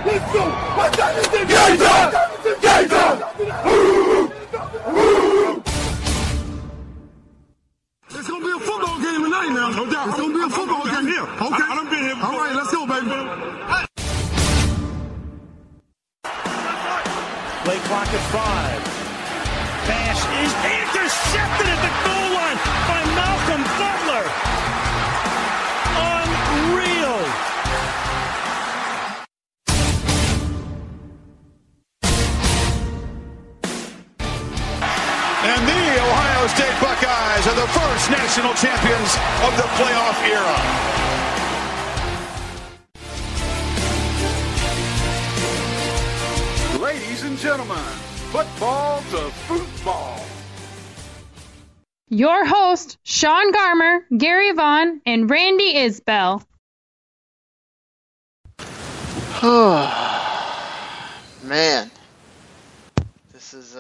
Let's go! What's that? It's gonna be a football game tonight now. No doubt. It's gonna be a football game here. Okay. I done been here before. All right, let's go, baby. Play clock at 5. Pass is intercepted at the goal line by Malcolm Butler. Unreal. And the Ohio State Buckeyes are the first national champions of the playoff era. Ladies and gentlemen, football to football. Your host, Sean Garmer, Gary Vaughn, and Randy Isbell. Man, this is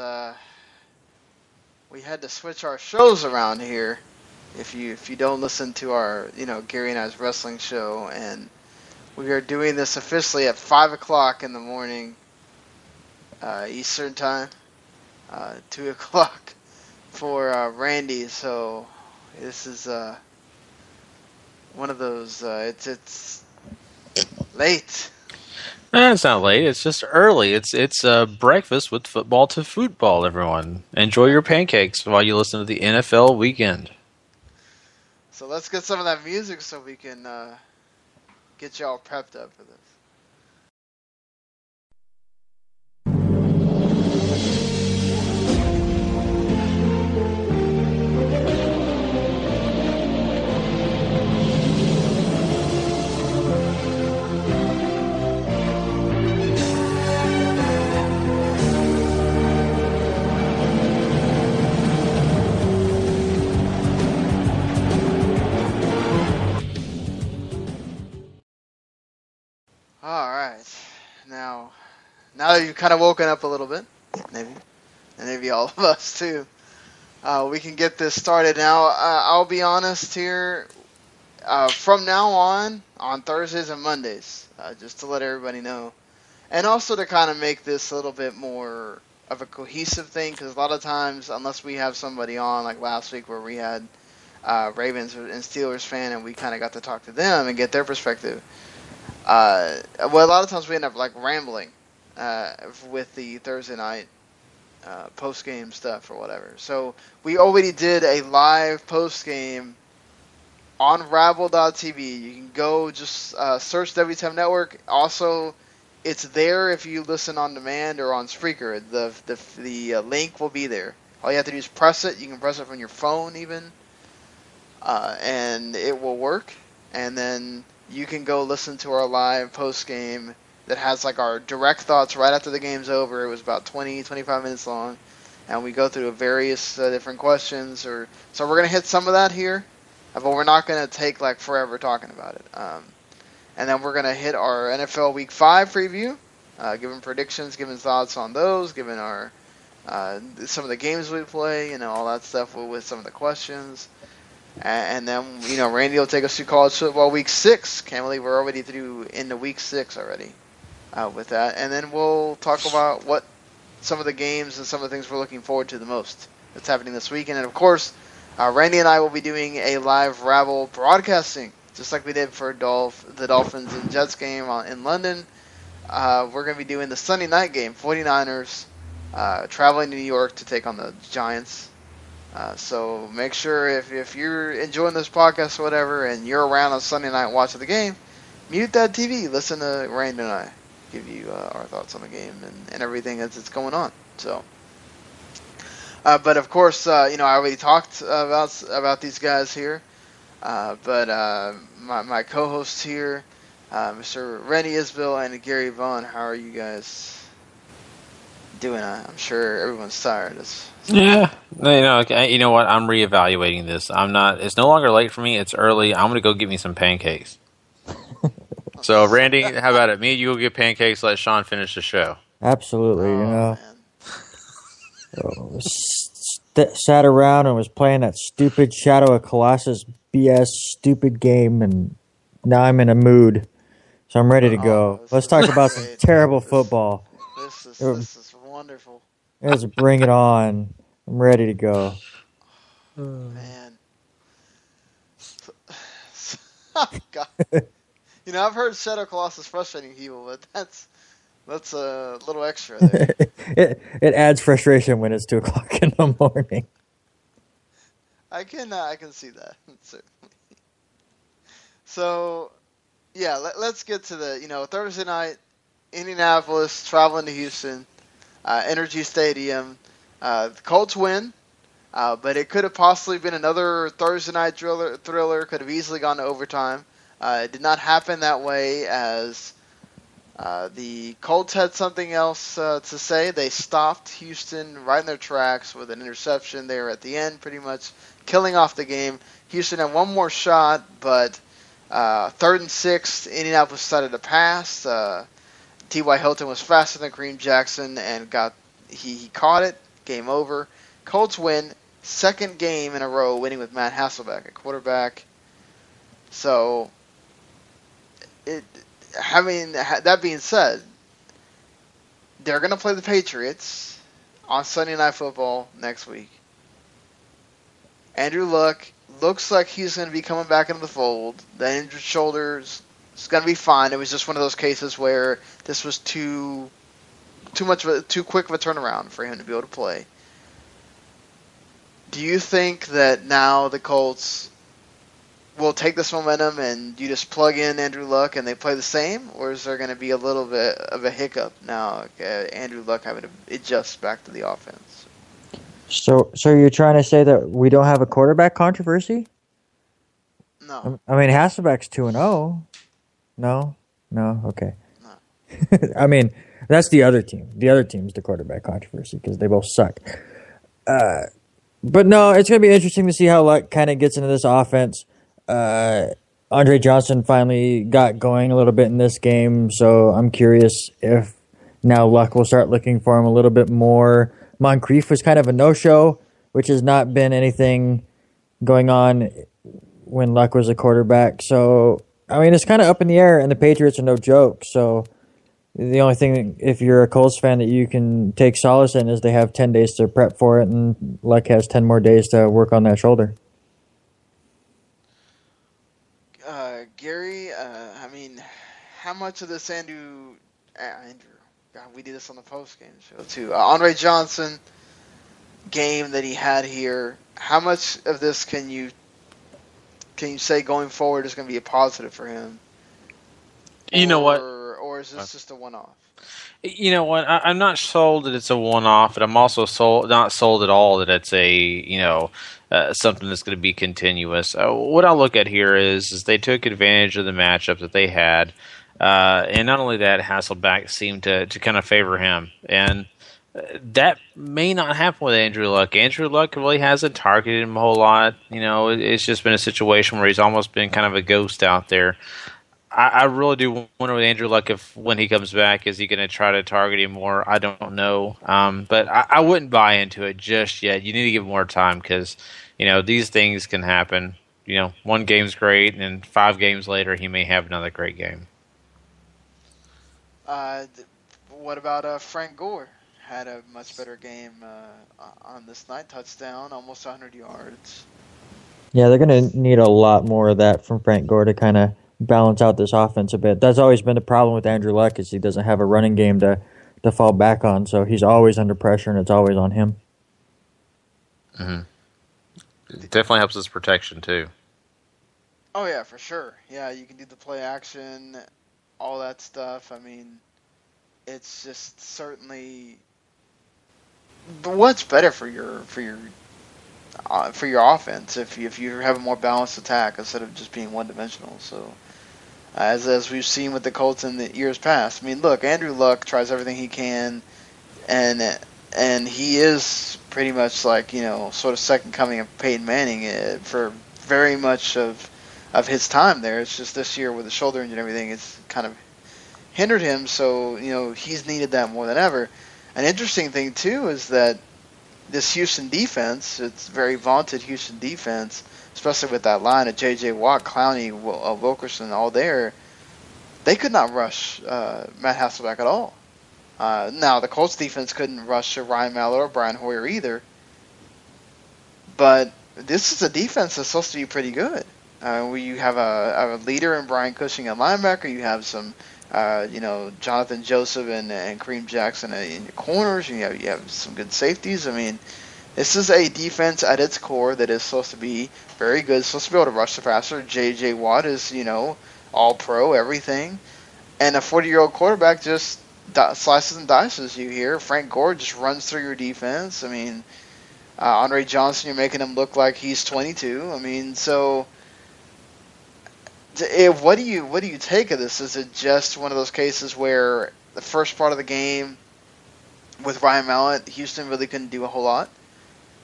we had to switch our shows around here. If you don't listen to our Gary and I's wrestling show, and we are doing this officially at 5 o'clock in the morning Eastern time, 2 o'clock for Randy. So this is one of those. It's late. It's not late. It's just early. It's breakfast with football to football. Everyone, enjoy your pancakes while you listen to the NFL weekend. So let's get some of that music so we can get y'all prepped up for this. Alright, now that you've kind of woken up a little bit, maybe all of us too, we can get this started now. I'll be honest here, from now on Thursdays and Mondays, just to let everybody know, and also to kind of make this a little bit more of a cohesive thing, because a lot of times, unless we have somebody on, like last week where we had Ravens and Steelers fan, and we kind of got to talk to them and get their perspective. Well, a lot of times we end up like rambling with the Thursday night post-game stuff or whatever. So we already did a live post-game on Rabble.tv. You can go just search WTM Network. Also, it's there if you listen on demand or on Spreaker. The link will be there. All you have to do is press it. You can press it from your phone even, and it will work. And then you can go listen to our live post-game that has like our direct thoughts right after the game's over. It was about 20-25 minutes long, and we go through various different questions. So we're going to hit some of that here, but we're not going to take like forever talking about it. And then we're going to hit our NFL Week 5 preview, giving predictions, giving thoughts on those, giving our some of the games we play, all that stuff with some of the questions. And then, Randy will take us through college football Week 6. Can't believe we're already through into Week 6 already with that. And then we'll talk about what some of the games and some of the things we're looking forward to the most that's happening this weekend. And, of course, Randy and I will be doing a live Rabble broadcasting, just like we did for the Dolphins and Jets game in London. We're going to be doing the Sunday night game, 49ers traveling to New York to take on the Giants. So make sure if you're enjoying this podcast or whatever and you're around on Sunday night watching the game, mute that TV. Listen to Randy and I give you our thoughts on the game and everything as it's going on. So, but of course, I already talked about these guys here. But my co-hosts here, Mr. Randy Isbell and Gary Vaughn, how are you guys doing? I'm sure everyone's tired. Yeah, you know what? I'm reevaluating this. It's no longer late for me. It's early. I'm going to go get me some pancakes. So, Randy, how about it? Me and you will get pancakes. Let Sean finish the show. Absolutely. Sat around and was playing that stupid Shadow of Colossus BS stupid game, and now I'm in a mood. So I'm ready to go. Let's talk about some terrible football. This is wonderful. Let's bring it on. I'm ready to go. Man. God. I've heard Shadow Colossus frustrating people, but that's a little extra there. It adds frustration when it's 2:00 in the morning. I can see that, certainly. So, yeah, let's get to the, Thursday night, Indianapolis, traveling to Houston, Energy Stadium. The Colts win, but it could have possibly been another Thursday night thriller, could have easily gone to overtime. It did not happen that way, as the Colts had something else to say. They stopped Houston right in their tracks with an interception there at the end, pretty much killing off the game. Houston had one more shot, but 3rd and 6, Indianapolis decided to pass. T.Y. Hilton was faster than Kareem Jackson and he caught it. Game over. Colts win, 2nd game in a row winning with Matt Hasselbeck at quarterback. So, that being said, they're going to play the Patriots on Sunday Night Football next week. Andrew Luck looks like he's going to be coming back into the fold. The injured shoulder's going to be fine. It was just one of those cases where this was too quick of a turnaround for him to be able to play. Do you think that now the Colts will take this momentum and you just plug in Andrew Luck and they play the same, or is there going to be a little bit of a hiccup now, Andrew Luck having to adjust back to the offense? So you're trying to say that we don't have a quarterback controversy? No. I mean, Hasselbeck's 2-0. No? Okay. No. I mean, that's the other team. The other team's the quarterback controversy because they both suck. But no, it's going to be interesting to see how Luck kind of gets into this offense. Andre Johnson finally got going a little bit in this game, so I'm curious if now Luck will start looking for him a little bit more. Moncrief was kind of a no-show, which has not been anything going on when Luck was a quarterback. So, I mean, it's kind of up in the air, and the Patriots are no joke. So, the only thing, if you're a Colts fan, that you can take solace in is they have 10 days to prep for it, and Luck has 10 more days to work on that shoulder. Gary, I mean, how much of this Andrew, God, we did this on the post-game show too. Andre Johnson game that he had here, how much of this can you say going forward is going to be a positive for him? You know what? Or is this just a one-off? You know what? I'm not sold that it's a one-off, but I'm also not sold at all that it's a something that's going to be continuous. What I look at here is they took advantage of the matchup that they had, and not only that, Hasselbeck seemed to kind of favor him, and that may not happen with Andrew Luck. Andrew Luck really hasn't targeted him a whole lot. It's just been a situation where he's almost been kind of a ghost out there. I really do wonder with Andrew Luck if when he comes back, is he going to try to target him more? I don't know. But I wouldn't buy into it just yet. You need to give him more time because, these things can happen. One game's great, and 5 games later he may have another great game. What about Frank Gore? Had a much better game on this night. Touchdown, almost 100 yards. Yeah, they're going to need a lot more of that from Frank Gore to kind of balance out this offense a bit. That's always been the problem with Andrew Luck is he doesn't have a running game to fall back on, so he's always under pressure and it's always on him. Mm-hmm. It definitely helps his protection too. Oh yeah, for sure. Yeah, you can do the play action, all that stuff. I mean, it's just certainly what's better for your offense if you have a more balanced attack instead of just being one-dimensional. So, as we've seen with the Colts in the years past, I mean, look, Andrew Luck tries everything he can, and he is pretty much like sort of second coming of Peyton Manning for very much of his time there. It's just this year with the shoulder injury and everything, it's kind of hindered him. So he's needed that more than ever. An interesting thing too is that this Houston defense, it's very vaunted Houston defense, especially with that line of J.J. Watt, Clowney, Wilkerson, all there. they could not rush Matt Hasselbeck at all. Now, the Colts defense couldn't rush Ryan Mallett or Brian Hoyer either. But this is a defense that's supposed to be pretty good. Where you have a leader in Brian Cushing at linebacker. You have some, Jonathan Joseph and Kareem Jackson in your corners. You have some good safeties. I mean, this is a defense at its core that is supposed to be very good. It's supposed to be able to rush the passer. J.J. Watt is, all pro, everything. And a 40-year-old quarterback just slices and dices you here. Frank Gore just runs through your defense. I mean, Andre Johnson, you're making him look like he's 22. I mean, so what do you take of this? Is it just one of those cases where the first part of the game with Ryan Mallett, Houston really couldn't do a whole lot,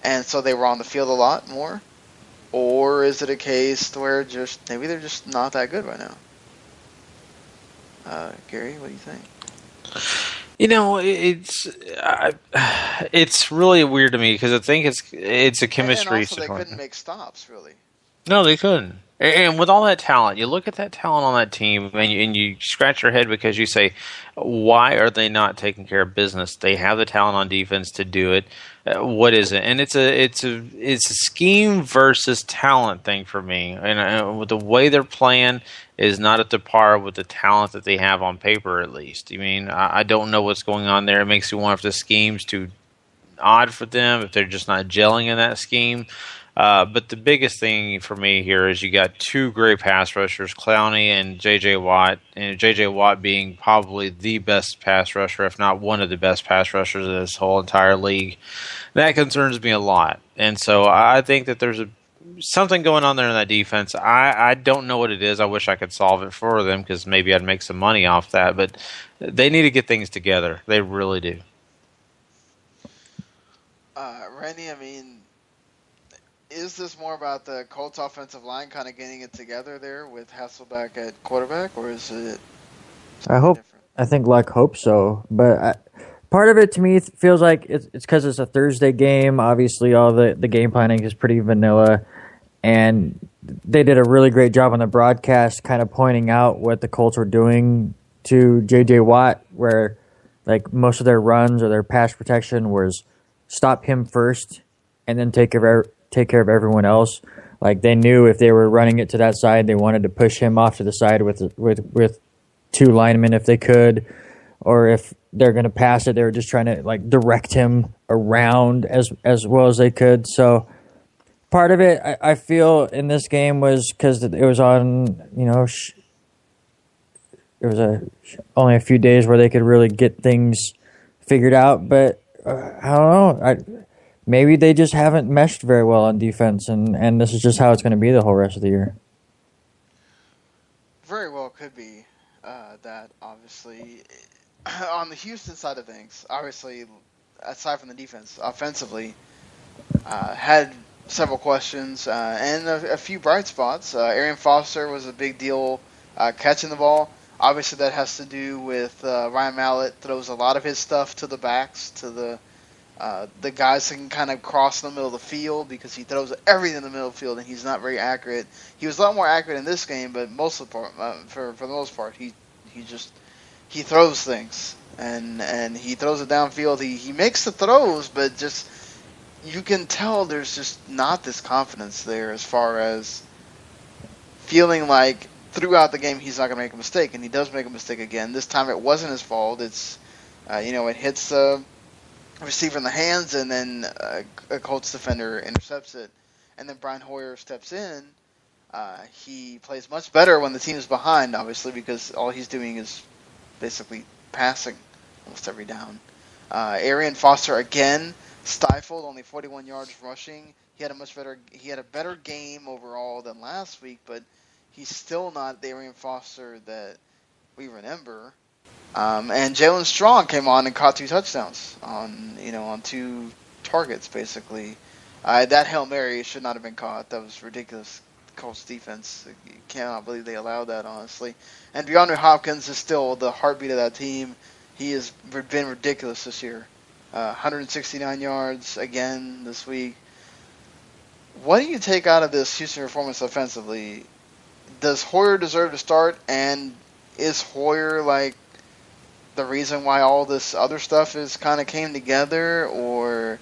and so they were on the field a lot more? Or is it a case where maybe they're just not that good right now? Gary, what do you think? It's really weird to me because I think it's a chemistry and also situation. They couldn't make stops, really. No, they couldn't. And with all that talent, you look at that talent on that team, and you scratch your head because you say, why are they not taking care of business? They have the talent on defense to do it. What is it? And it's a scheme versus talent thing for me. And with the way they're playing is not at the par with the talent that they have on paper, at least. I mean, I don't know what's going on there. It makes you wonder if the scheme's too odd for them, if they're just not gelling in that scheme. But the biggest thing for me here is you got two great pass rushers, Clowney and J.J. Watt, and J.J. Watt being probably the best pass rusher, if not one of the best pass rushers in this whole entire league. That concerns me a lot. And so I think that there's something going on there in that defense. I don't know what it is. I wish I could solve it for them because maybe I'd make some money off that. But they need to get things together. They really do. Randy, I mean, is this more about the Colts offensive line kind of getting it together there with Hasselbeck at quarterback, or is it different? I think hope so, but part of it to me feels like it's because it's a Thursday game. Obviously, all the game planning is pretty vanilla, and they did a really great job on the broadcast kind of pointing out what the Colts were doing to J.J. Watt, where like most of their runs or their pass protection was stop him first and then take care of everyone else. Like they knew if they were running it to that side, they wanted to push him off to the side with two linemen if they could, or if they're going to pass it, they were just trying to like direct him around as well as they could. So part of it, I feel in this game was because it was on, there was only a few days where they could really get things figured out, but I don't know. Maybe they just haven't meshed very well on defense, and this is just how it's going to be the whole rest of the year. Very well could be that, obviously. On the Houston side of things, obviously, aside from the defense, offensively, had several questions and a few bright spots. Arian Foster was a big deal catching the ball. Obviously, that has to do with Ryan Mallett throws a lot of his stuff to the backs, to the guys that can kind of cross in the middle of the field because he throws everything in the middle of the field and he's not very accurate. He was a lot more accurate in this game, but most of the part, for the most part, he throws things and he throws it downfield. He makes the throws, but just you can tell there's just not this confidence there as far as feeling like throughout the game he's not going to make a mistake, and he does make a mistake again. This time it wasn't his fault. It's it hits the receiver in the hands, and then a Colts defender intercepts it, and then Brian Hoyer steps in. He plays much better when the team is behind, obviously, because all he's doing is basically passing almost every down. Arian Foster again stifled, only 41 yards rushing. He had a better game overall than last week, but he's still not the Arian Foster that we remember. And Jalen Strong came on and caught 2 touchdowns on two targets, basically. That Hail Mary should not have been caught. That was ridiculous. Colts defense. You cannot believe they allowed that, honestly. And DeAndre Hopkins is still the heartbeat of that team. He has been ridiculous this year. 169 yards again this week. What do you take out of this Houston performance offensively? Does Hoyer deserve to start? And is Hoyer like the reason why all this other stuff is kind of came together, or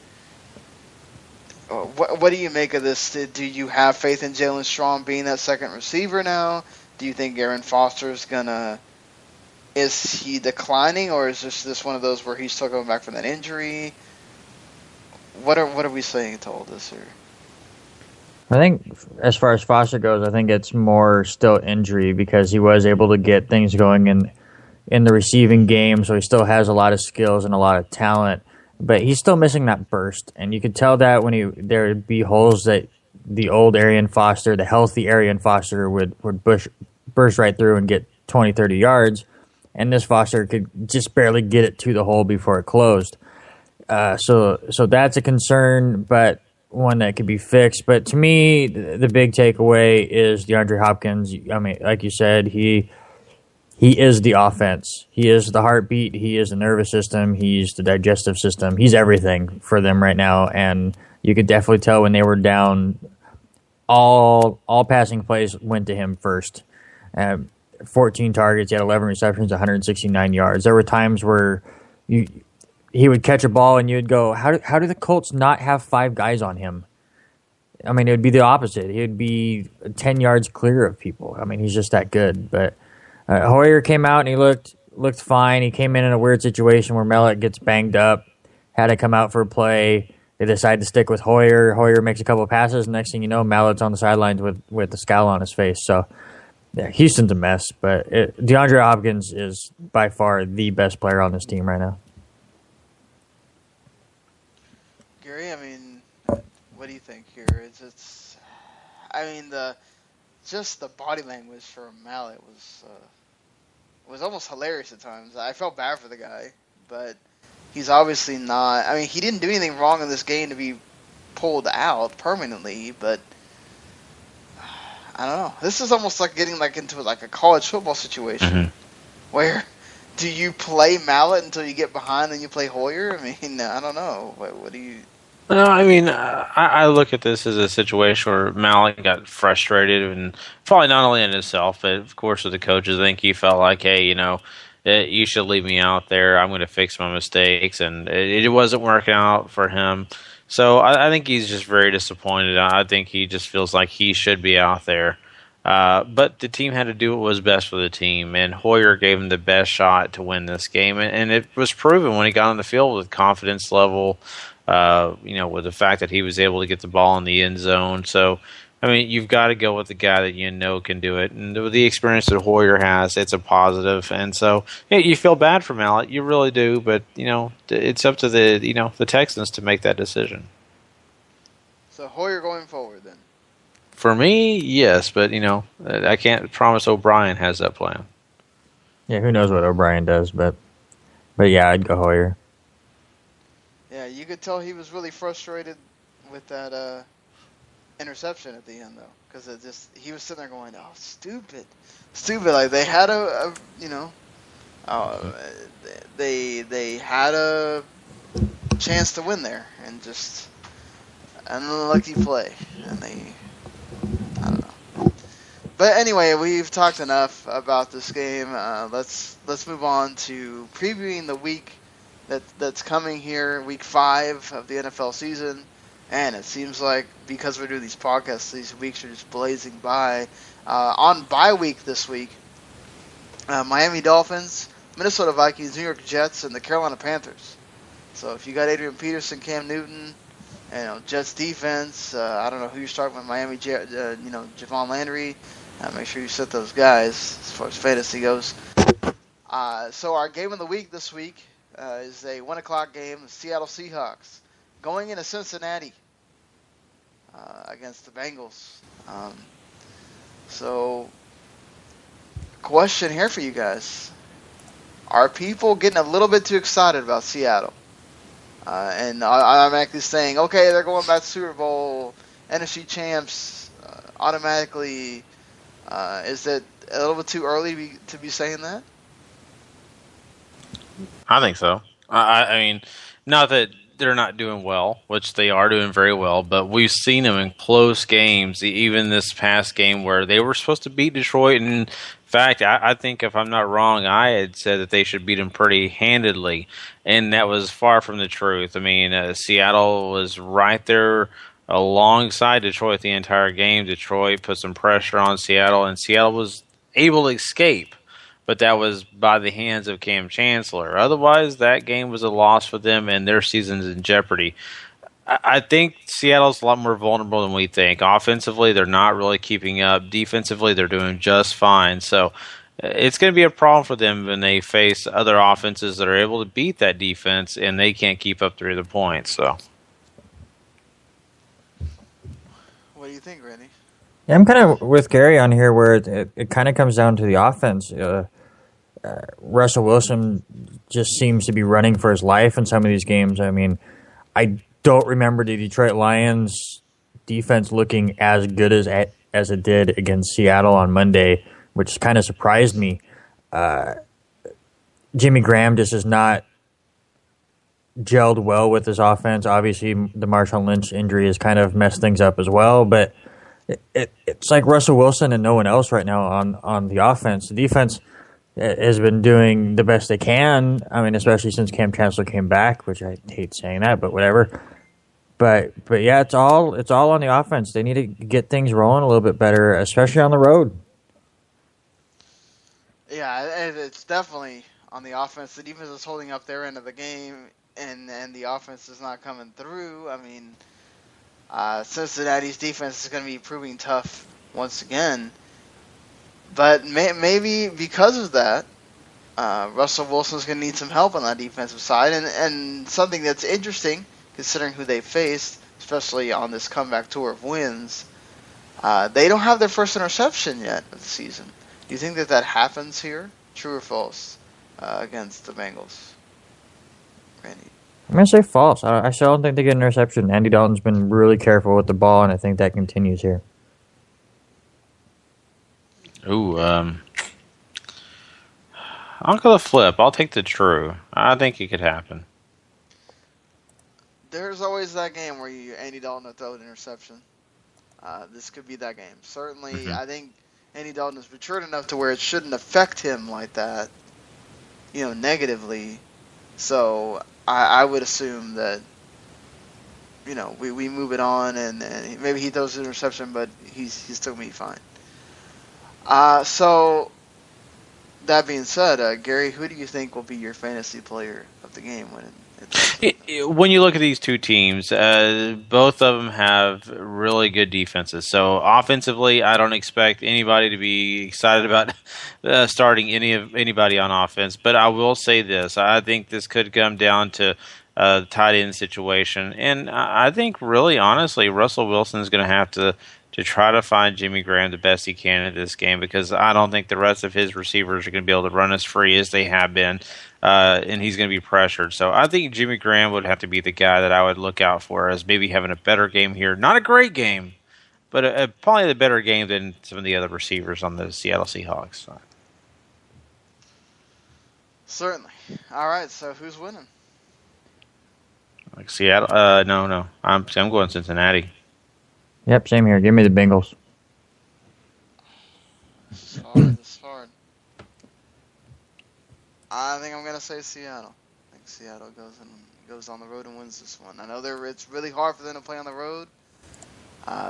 what do you make of this? Do you have faith in Jalen Strong being that second receiver now? Do you think Aaron Foster's is he declining, or is this one of those where he's still going back from that injury? What are we saying to all this here? I think as far as Foster goes, I think it's more still injury because he was able to get things going in the receiving game, so he still has a lot of skills and a lot of talent, but he's still missing that burst. And you could tell that when there would be holes that the old Arian Foster, the healthy Arian Foster would burst right through and get 20, 30 yards, and this Foster could just barely get it to the hole before it closed. So that's a concern, but one that could be fixed. But to me, the big takeaway is DeAndre Hopkins. I mean, like you said, he is the offense. He is the heartbeat. He is the nervous system. He's the digestive system. He's everything for them right now. And you could definitely tell when they were down, all passing plays went to him first. 14 targets, he had 11 receptions, 169 yards. There were times where he would catch a ball and you'd go, how do the Colts not have 5 guys on him? I mean, it would be the opposite. He would be 10 yards clear of people. I mean, he's just that good. But Hoyer came out and he looked fine. He came in a weird situation where Mellott gets banged up, had to come out for a play. They decide to stick with Hoyer. Hoyer makes a couple of passes. Next thing you know, Mallett's on the sidelines with a scowl on his face. So, yeah, Houston's a mess. But DeAndre Hopkins is by far the best player on this team right now. Gary, I mean, what do you think here? Just the body language for Mallett was almost hilarious at times. I felt bad for the guy, but he's obviously not. I mean, he didn't do anything wrong in this game to be pulled out permanently, but I don't know. This is almost like getting into a college football situation where do you play Mallett until you get behind, then you play Hoyer? I mean, I don't know. What do you? No, I mean, I look at this as a situation where Mallett got frustrated, and probably not only in himself, but of course with the coaches. I think he felt like, hey, you should leave me out there. I'm going to fix my mistakes, and it wasn't working out for him. So I think he's just very disappointed. I think he just feels like he should be out there. But the team had to do what was best for the team, and Hoyer gave him the best shot to win this game, and it was proven when he got on the field with confidence level. With the fact that he was able to get the ball in the end zone. So, I mean, you've got to go with the guy that can do it. And with the experience that Hoyer has, it's a positive. And so, you feel bad for Mallett. You really do. But, it's up to the Texans to make that decision. So, Hoyer going forward then? For me, yes. But, I can't promise O'Brien has that plan. Yeah, who knows what O'Brien does. But yeah, I'd go Hoyer. Yeah, you could tell he was really frustrated with that interception at the end, though, because he was sitting there going, "Oh, stupid." Like they had they had a chance to win there, and just an unlucky play, and I don't know. But anyway, we've talked enough about this game. Let's move on to previewing the week that's coming here, week 5 of the NFL season, and it seems like because we're doing these podcasts, these weeks are just blazing by. On bye week this week, Miami Dolphins, Minnesota Vikings, New York Jets, and the Carolina Panthers. So if you got Adrian Peterson, Cam Newton, Jets defense, I don't know who you're starting with, Miami, Javon Landry, make sure you set those guys as far as fantasy goes. So our game of the week this week is a 1 o'clock game, the Seattle Seahawks, going into Cincinnati against the Bengals. So, question here for you guys. Are people getting a little bit too excited about Seattle? And automatically saying, okay, they're going back to Super Bowl, NFC champs, automatically. Is it a little bit too early to be saying that? I think so. I mean, not that they're not doing well, which they are doing very well, but we've seen them in close games, even this past game where they were supposed to beat Detroit and fact, I think if I'm not wrong, I had said that they should beat them pretty handedly, and that was far from the truth. I mean, Seattle was right there alongside Detroit the entire game. Detroit put some pressure on Seattle, and Seattle was able to escape, but that was by the hands of Cam Chancellor. Otherwise, that game was a loss for them, and their season's in jeopardy. I think Seattle's a lot more vulnerable than we think. Offensively, they're not really keeping up. Defensively, they're doing just fine. So it's going to be a problem for them when they face other offenses that are able to beat that defense, and they can't keep up 3 of the points. So, what do you think, Randy? Yeah, I'm kind of with Gary on here, where it kind of comes down to the offense. Russell Wilson just seems to be running for his life in some of these games. I mean, I don't remember the Detroit Lions defense looking as good as it did against Seattle on Monday, which kind of surprised me. Jimmy Graham just has not gelled well with his offense. Obviously, the Marshawn Lynch injury has kind of messed things up as well, but it's like Russell Wilson and no one else right now on the offense. The defense has been doing the best they can. I mean, especially since Cam Chancellor came back, which I hate saying that, but whatever. But yeah, it's all on the offense. They need to get things rolling a little bit better, especially on the road. Yeah, it's definitely on the offense. The defense is holding up their end of the game, and the offense is not coming through. I mean, Cincinnati's defense is going to be proving tough once again. But maybe because of that, Russell Wilson's going to need some help on that defensive side. And something that's interesting, considering who they faced, especially on this comeback tour of wins, they don't have their first interception yet of the season. Do you think that happens here? True or false against the Bengals? Randy? I'm going to say false. I still don't think they get an interception. Andy Dalton's been really careful with the ball, and I think that continues here. Ooh, I'll go the flip. I'll take the true. I think it could happen. There's always that game where Andy Dalton will throw an interception. This could be that game. Certainly, I think Andy Dalton is matured enough to where it shouldn't affect him like that, negatively. So I would assume that, we move it on, and maybe he throws an interception, but he's still going to be fine. So, that being said, Gary, who do you think will be your fantasy player of the game when you look at these two teams, both of them have really good defenses. So offensively, I don't expect anybody to be excited about starting anybody on offense. But I will say this: I think this could come down to the tight end situation, and I think, really, honestly, Russell Wilson is going to have to try to find Jimmy Graham the best he can in this game, because I don't think the rest of his receivers are going to be able to run as free as they have been, and he's going to be pressured. So I think Jimmy Graham would have to be the guy that I would look out for as maybe having a better game here. Not a great game, but probably the better game than some of the other receivers on the Seattle Seahawks side. Certainly. All right, so who's winning? Like Seattle? No. I'm going Cincinnati. Yep, same here. Give me the Bengals. It's hard. I think I'm going to say Seattle. I think Seattle goes on the road and wins this one. I know it's really hard for them to play on the road.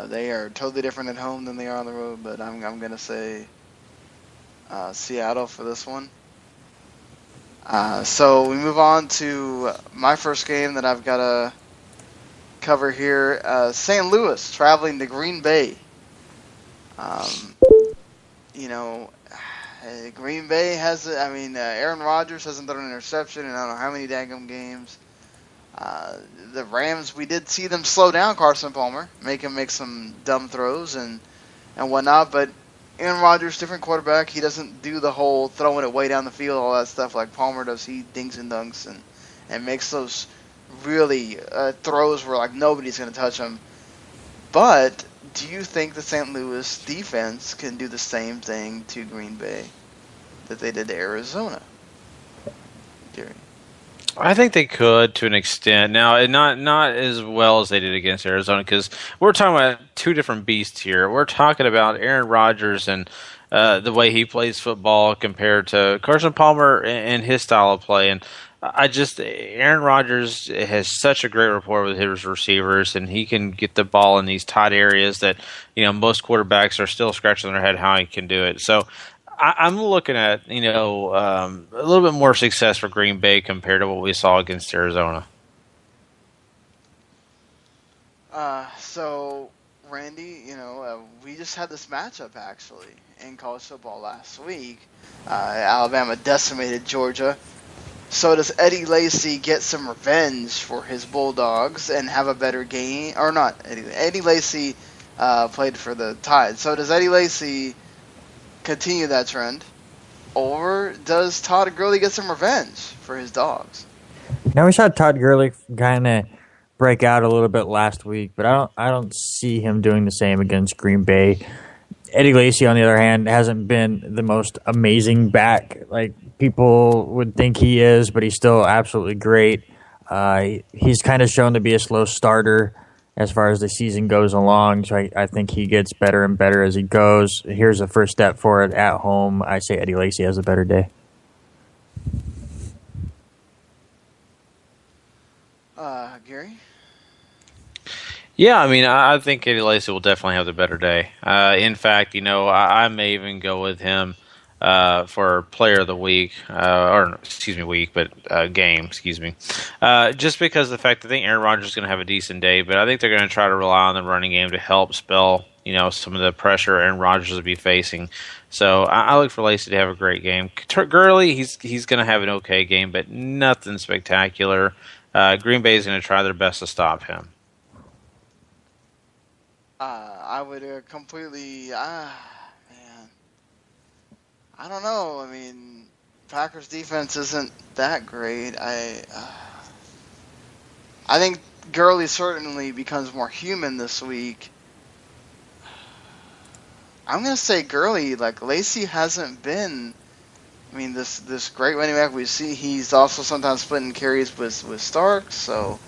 They are totally different at home than they are on the road, but I'm going to say Seattle for this one. So we move on to my first game that I've got to cover here. St. Louis traveling to Green Bay. Green Bay has, Aaron Rodgers hasn't thrown an interception in I don't know how many daggum games. The Rams, we did see them slow down Carson Palmer, make him make some dumb throws and whatnot, but Aaron Rodgers, different quarterback. He doesn't do the whole throwing it way down the field, all that stuff like Palmer does. He dinks and dunks and makes those really throws where like nobody's going to touch him. But do you think the St. Louis defense can do the same thing to Green Bay that they did to Arizona? Gary? I think they could to an extent. Now, not as well as they did against Arizona, because we're talking about two different beasts here. We're talking about Aaron Rodgers and the way he plays football compared to Carson Palmer and his style of play. And Aaron Rodgers has such a great rapport with his receivers, and he can get the ball in these tight areas that, most quarterbacks are still scratching their head how he can do it. So I'm looking at, a little bit more success for Green Bay compared to what we saw against Arizona. So, Randy, we just had this matchup, actually, in college football last week. Alabama decimated Georgia. So does Eddie Lacy get some revenge for his Bulldogs and have a better game? Or not, Eddie Lacy played for the Tide. So does Eddie Lacy continue that trend? Or does Todd Gurley get some revenge for his Dogs? Now, we saw Todd Gurley kind of break out a little bit last week, but I don't see him doing the same against Green Bay. Eddie Lacy, on the other hand, hasn't been the most amazing back like people would think he is, but he's still absolutely great. He's kind of shown to be a slow starter as far as the season goes along, so I think he gets better and better as he goes. Here's the first step for it at home. I say Eddie Lacy has a better day. Gary? Yeah, I think Eddie Lacy will definitely have the better day. In fact, I may even go with him for Player of the Week, game, just because of the fact that I think Aaron Rodgers is going to have a decent day, but I think they're going to try to rely on the running game to help spell, some of the pressure Aaron Rodgers will be facing. So I look for Lacy to have a great game. Gurley, he's going to have an okay game, but nothing spectacular. Green Bay is going to try their best to stop him. I would completely, man, I don't know. Packers defense isn't that great. I think Gurley certainly becomes more human this week. I'm going to say Gurley, Lacy hasn't been, this great running back we see. He's also sometimes splitting carries with Starks, so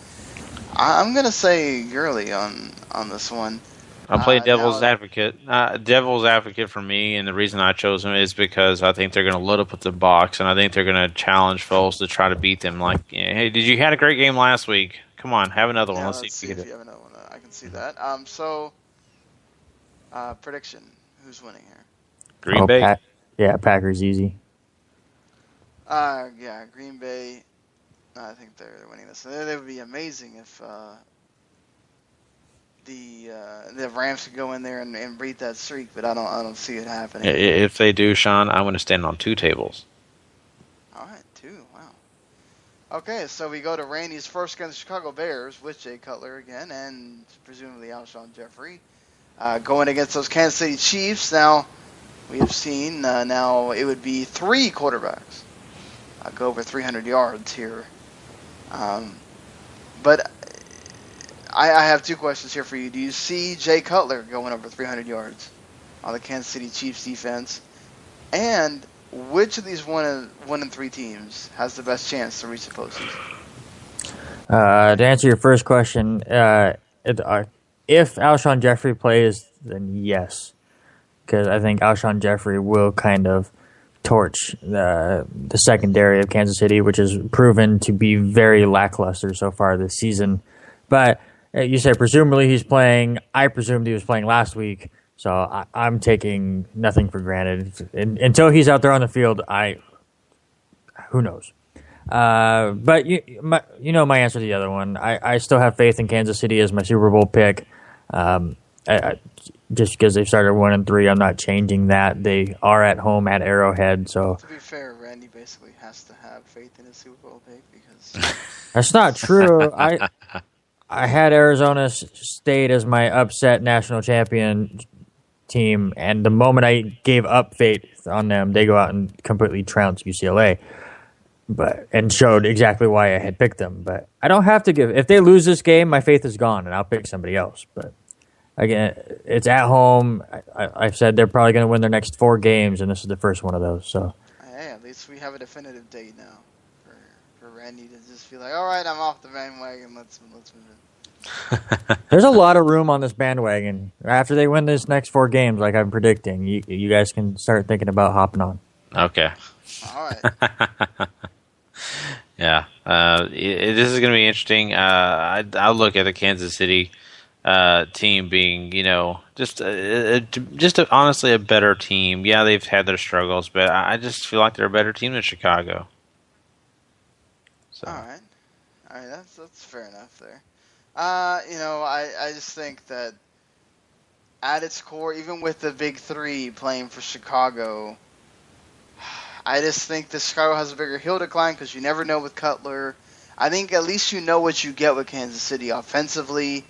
I'm going to say Gurley on this one. I'm playing devil's advocate. Devil's advocate for me, and the reason I chose him is because I think they're going to load up with the box, and I think they're going to challenge Foles to try to beat them. Hey, you had a great game last week? Come on, have another one. Let's see if you have another one. I can see that. Prediction: who's winning here? Green Bay. Packers easy. Green Bay. I think they're winning this. It would be amazing if the Rams could go in there and beat that streak, but I don't see it happening. If they do, Sean, I'm going to stand on 2 tables. All right, 2. Wow. Okay, so we go to Randy's first against the Chicago Bears with Jay Cutler again, and presumably Alshon Jeffrey going against those Kansas City Chiefs. Now we have seen now it would be 3 quarterbacks go over 300 yards here, but. I have 2 questions here for you. Do you see Jay Cutler going over 300 yards on the Kansas City Chiefs defense? And which of these 1 and 3 teams has the best chance to reach the postseason? To answer your first question, if Alshon Jeffrey plays, then yes. Because I think Alshon Jeffrey will kind of torch the secondary of Kansas City, which has proven to be very lackluster so far this season. But you said presumably he's playing. I presumed he was playing last week, so I'm taking nothing for granted. Until he's out there on the field, who knows? But my answer to the other one. I still have faith in Kansas City as my Super Bowl pick. Just because they've started 1 and 3, I'm not changing that. They are at home at Arrowhead, so. To be fair, Randy basically has to have faith in his Super Bowl pick because. That's not true. I had Arizona State as my upset national champion team, and the moment I gave up faith on them, they go out and completely trounce UCLA, and showed exactly why I had picked them. But I don't have to give. If they lose this game, my faith is gone, and I'll pick somebody else. But again, it's at home. I've said they're probably going to win their next 4 games, and this is the first one of those. So hey, at least we have a definitive date now for Randy to just be like, all right, I'm off the bandwagon. Let's move it. There's a lot of room on this bandwagon. After they win this next 4 games, like I'm predicting, you guys can start thinking about hopping on. Okay. All right. Yeah. This is going to be interesting. I'll look at the Kansas City team being, just honestly a better team. Yeah, they've had their struggles, but I just feel like they're a better team than Chicago. So. All right. That's fair enough there. I just think that at its core, even with the big 3 playing for Chicago, I just think that Chicago has a bigger hill to climb because you never know with Cutler. I think at least you know what you get with Kansas City offensively.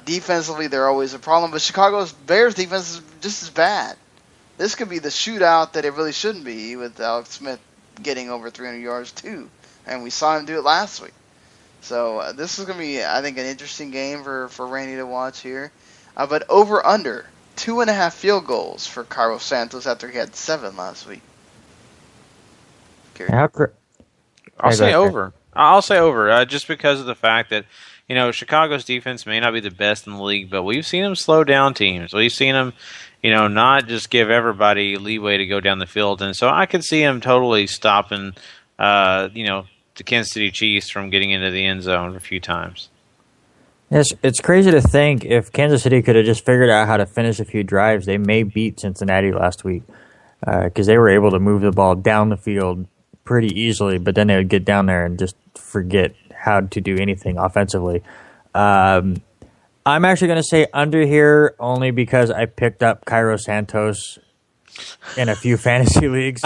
Defensively, they're always a problem, but Chicago's Bears defense is just as bad. This could be the shootout that it really shouldn't be with Alex Smith getting over 300 yards too, and we saw him do it last week. So this is going to be, I think, an interesting game for Randy to watch here. But over-under, 2.5 field goals for Carlos Santos after he had 7 last week. I'll say over. I'll say over, just because of the fact that, Chicago's defense may not be the best in the league, but we've seen them slow down teams. We've seen them, not just give everybody leeway to go down the field. And so I could see them totally stopping, the Kansas City Chiefs from getting into the end zone a few times. Yes, it's crazy to think if Kansas City could have just figured out how to finish a few drives, they may beat Cincinnati last week because they were able to move the ball down the field pretty easily, but then they would get down there and just forget how to do anything offensively. I'm actually going to say under here only because I picked up Cairo Santos in a few fantasy leagues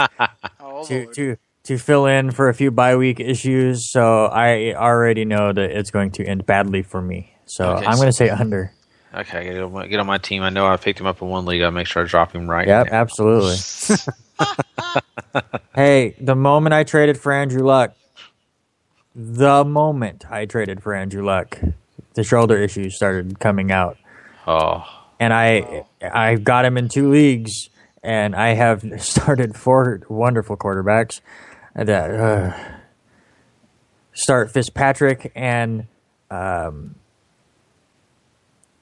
to fill in for a few bye week issues, so I already know that it's going to end badly for me. So I'm going to say under. Okay, get on my team. I know I picked him up in one league. I'll make sure I drop him right. Yep, absolutely. Hey, the moment I traded for Andrew Luck, the shoulder issues started coming out. Oh. And I got him in 2 leagues, and I have started 4 wonderful quarterbacks that start Fitzpatrick and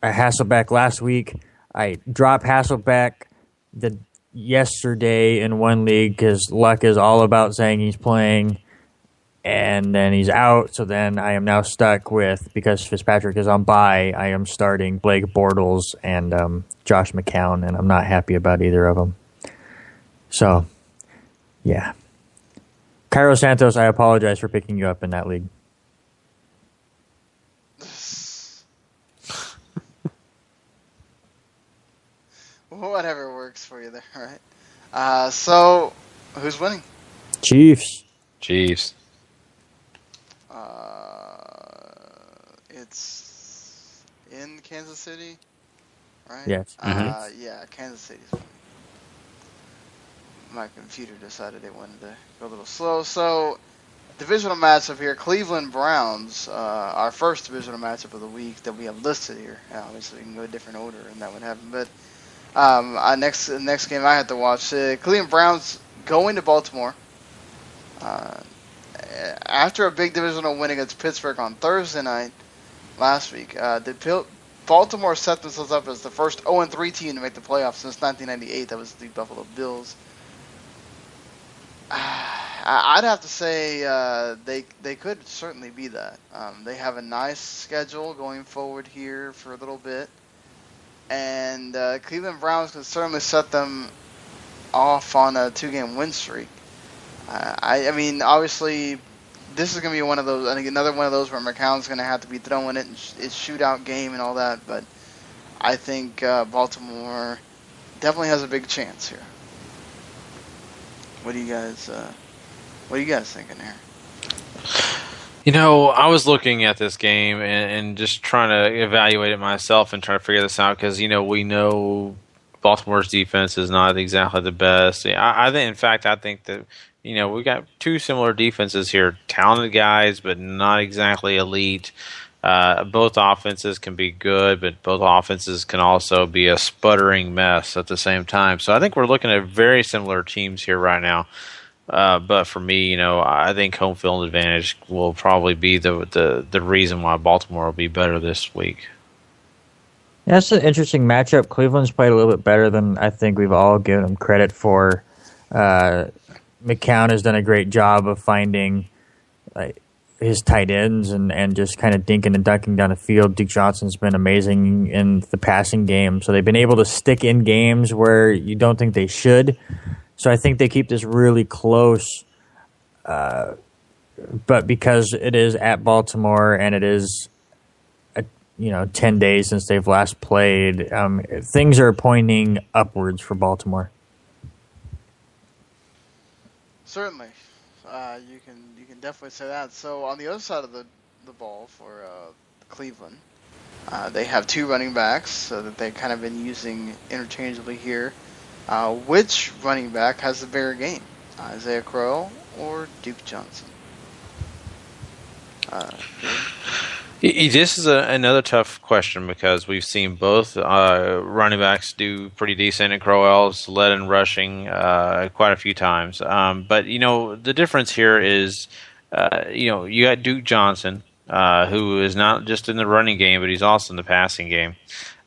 Hasselbeck last week. I dropped Hasselbeck yesterday in 1 league because Luck is all about saying he's playing, and then he's out. So then I am now stuck with, because Fitzpatrick is on bye, I am starting Blake Bortles and Josh McCown, and I'm not happy about either of them. So, yeah. Cairo Santos, I apologize for picking you up in that league. Whatever works for you there, right? So, who's winning? Chiefs. It's in Kansas City, right? Yes. Yeah, Kansas City's winning. My computer decided it wanted to go a little slow. So, divisional matchup here, Cleveland Browns, our first divisional matchup of the week that we have listed here. Obviously, we can go a different order and that would happen, but next game I had to watch, Cleveland Browns going to Baltimore. After a big divisional win against Pittsburgh on Thursday night last week, Baltimore set themselves up as the first 0-3 team to make the playoffs since 1998. That was the Buffalo Bills. I'd have to say they could certainly be that. They have a nice schedule going forward here for a little bit. And Cleveland Browns can certainly set them off on a 2-game win streak. I mean, obviously, this is going to be one of those. I think another one of those where McCown's going to have to be throwing it. It's shootout game and all that. But I think Baltimore definitely has a big chance here. What do you guys thinking here? I was looking at this game and just trying to evaluate it myself and trying to figure this out because, we know Baltimore's defense is not exactly the best. I think that, we got 2 similar defenses here. Talented guys, but not exactly elite. Both offenses can be good, but both offenses can also be a sputtering mess at the same time. So I think we're looking at very similar teams here right now. But for me, I think home field advantage will probably be the reason why Baltimore will be better this week. Yeah, that's an interesting matchup. Cleveland's played a little bit better than I think we've all given them credit for. McCown has done a great job of finding his tight ends and just kind of dinking and dunking down the field. Duke Johnson's been amazing in the passing game. So they've been able to stick in games where you don't think they should. So I think they keep this really close. But because it is at Baltimore and it is 10 days since they've last played, things are pointing upwards for Baltimore. Certainly, you can definitely say that. So on the other side of the ball for Cleveland, they have two running backs, so that they've kind of been using interchangeably here. Which running back has the bigger game, Isaiah Crowell or Duke Johnson? This is another tough question because we've seen both running backs do pretty decent, and Crowell's led in rushing quite a few times. But the difference here is, you got Duke Johnson, who is not just in the running game, but he's also in the passing game.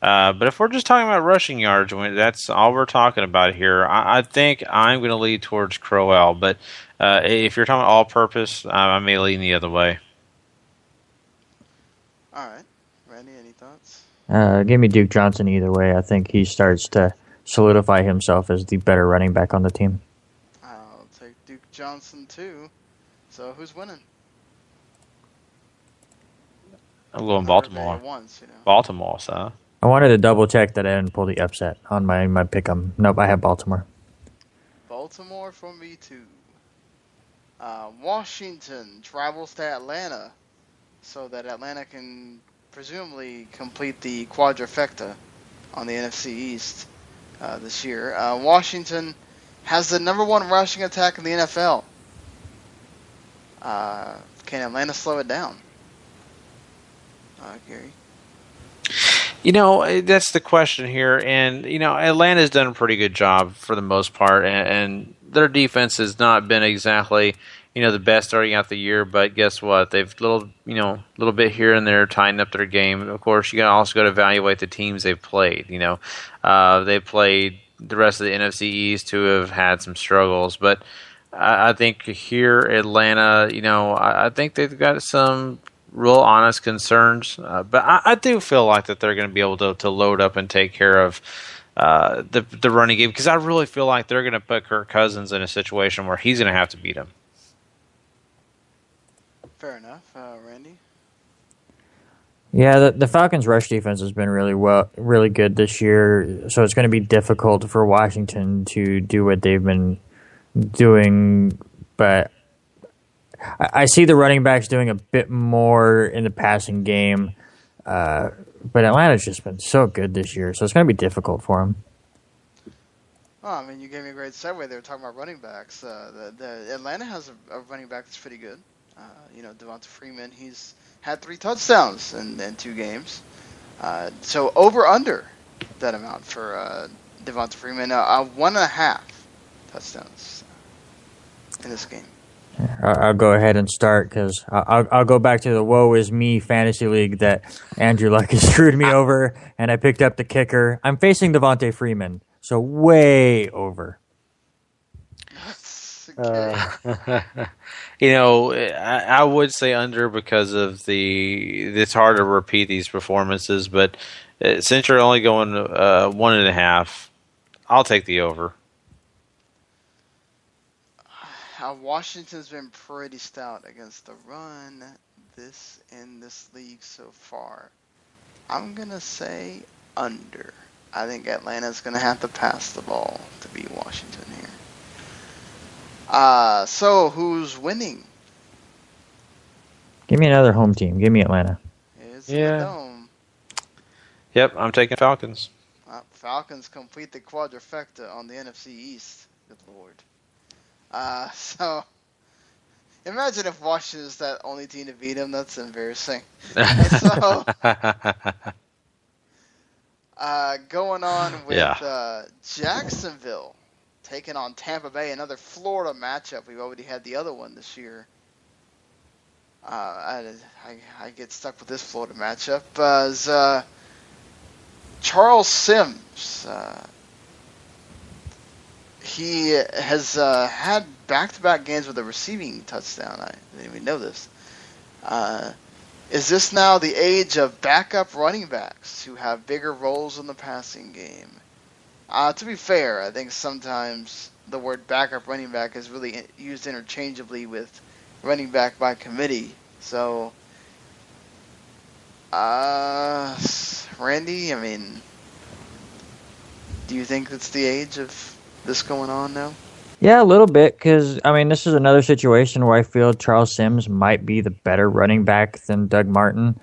But if we're just talking about rushing yards, that's all we're talking about here. I think I'm going to lead towards Crowell. But if you're talking all-purpose, I may lean the other way. All right. Randy, any thoughts? Give me Duke Johnson either way. I think he starts to solidify himself as the better running back on the team. I'll take Duke Johnson too. So who's winning? I'm going Baltimore. Baltimore, so. I wanted to double check that I didn't pull the upset on my pick 'em. Nope, I have Baltimore. Baltimore for me too. Washington travels to Atlanta, so that Atlanta can presumably complete the quadrifecta on the NFC East this year. Washington has the number one rushing attack in the NFL. Can Atlanta slow it down? Gary? That's the question here. And, Atlanta's done a pretty good job for the most part. And their defense has not been exactly, the best starting out the year. But guess what? They've little bit here and there tightened up their game. Of course, you also got to evaluate the teams they've played. They've played the rest of the NFC East who have had some struggles. But I think here, Atlanta, I think they've got some real honest concerns, but I do feel like that they're going to be able to load up and take care of the running game, because I really feel like they're going to put Kirk Cousins in a situation where he's going to have to beat him. Fair enough. Randy? Yeah, the Falcons' rush defense has been really good this year, so it's going to be difficult for Washington to do what they've been doing, but I see the running backs doing a bit more in the passing game, but Atlanta's just been so good this year, so it's going to be difficult for them. Oh, you gave me a great segue there talking about running backs. The Atlanta has a running back that's pretty good. Devonta Freeman, he's had 3 touchdowns in 2 games. So over-under that amount for Devonta Freeman, 1.5 touchdowns in this game. I'll go ahead and start because I'll go back to the woe is me fantasy league that Andrew Luck has screwed me over, and I picked up the kicker. I'm facing Devonta Freeman, so way over. I would say under because of it's hard to repeat these performances, but since you're only going 1.5, I'll take the over. Washington's been pretty stout against the run in this league so far. I'm going to say under. I think Atlanta's going to have to pass the ball to beat Washington here. So who's winning? Give me another home team. Give me Atlanta. It's in the dome. Yep, I'm taking Falcons. Falcons complete the quadrifecta on the NFC East. Good Lord. So imagine if Washington's that only team to beat them. That's embarrassing. So going on with Jacksonville taking on Tampa Bay, another Florida matchup. We've already had the other one this year. I get stuck with this Florida matchup. Charles Sims. He has had back-to-back games with a receiving touchdown. I didn't even know this. Is this now the age of backup running backs who have bigger roles in the passing game? To be fair, I think sometimes the word backup running back is really used interchangeably with running back by committee. So, Randy, I mean, do you think it's the age of this going on now? Yeah, a little bit, because, I mean, this is another situation where I feel Charles Sims might be the better running back than Doug Martin,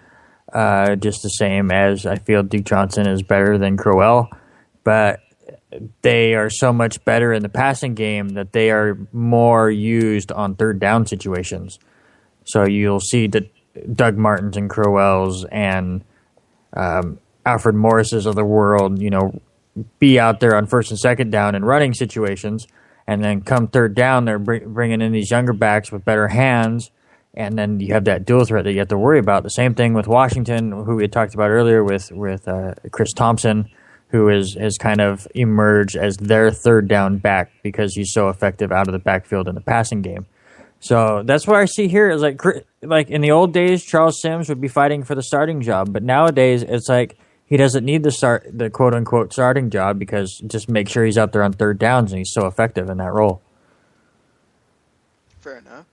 just the same as I feel Duke Johnson is better than Crowell, but they are so much better in the passing game that they are more used on third down situations. So you'll see that Doug Martins and Crowells and Alfred Morrises of the world, be out there on first and second down in running situations, and then come third down, they're bringing in these younger backs with better hands, and then you have that dual threat that you have to worry about. The same thing with Washington, who we had talked about earlier with Chris Thompson, who has kind of emerged as their third down back because he's so effective out of the backfield in the passing game. So that's what I see here is like in the old days, Charles Sims would be fighting for the starting job, but nowadays it's like he doesn't need the quote unquote starting job because just make sure he's out there on third downs and he's so effective in that role. Fair enough.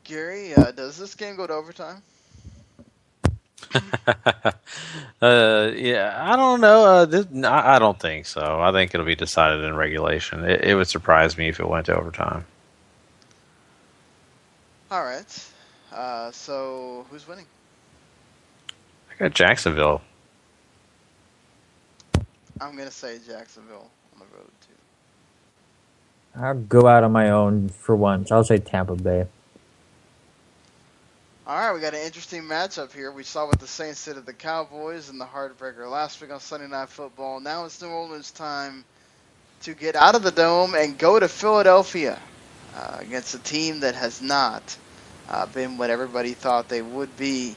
Gary, does this game go to overtime? Yeah, I don't know. I don't think so. I think it'll be decided in regulation. It would surprise me if it went to overtime. All right. So who's winning? I got Jacksonville. I'm gonna say Jacksonville on the road too. I'll go out on my own for once. I'll say Tampa Bay. All right, we got an interesting matchup here. We saw what the Saints did at the Cowboys in the heartbreaker last week on Sunday Night Football. Now it's New Orleans' time to get out of the dome and go to Philadelphia against a team that has not been what everybody thought they would be.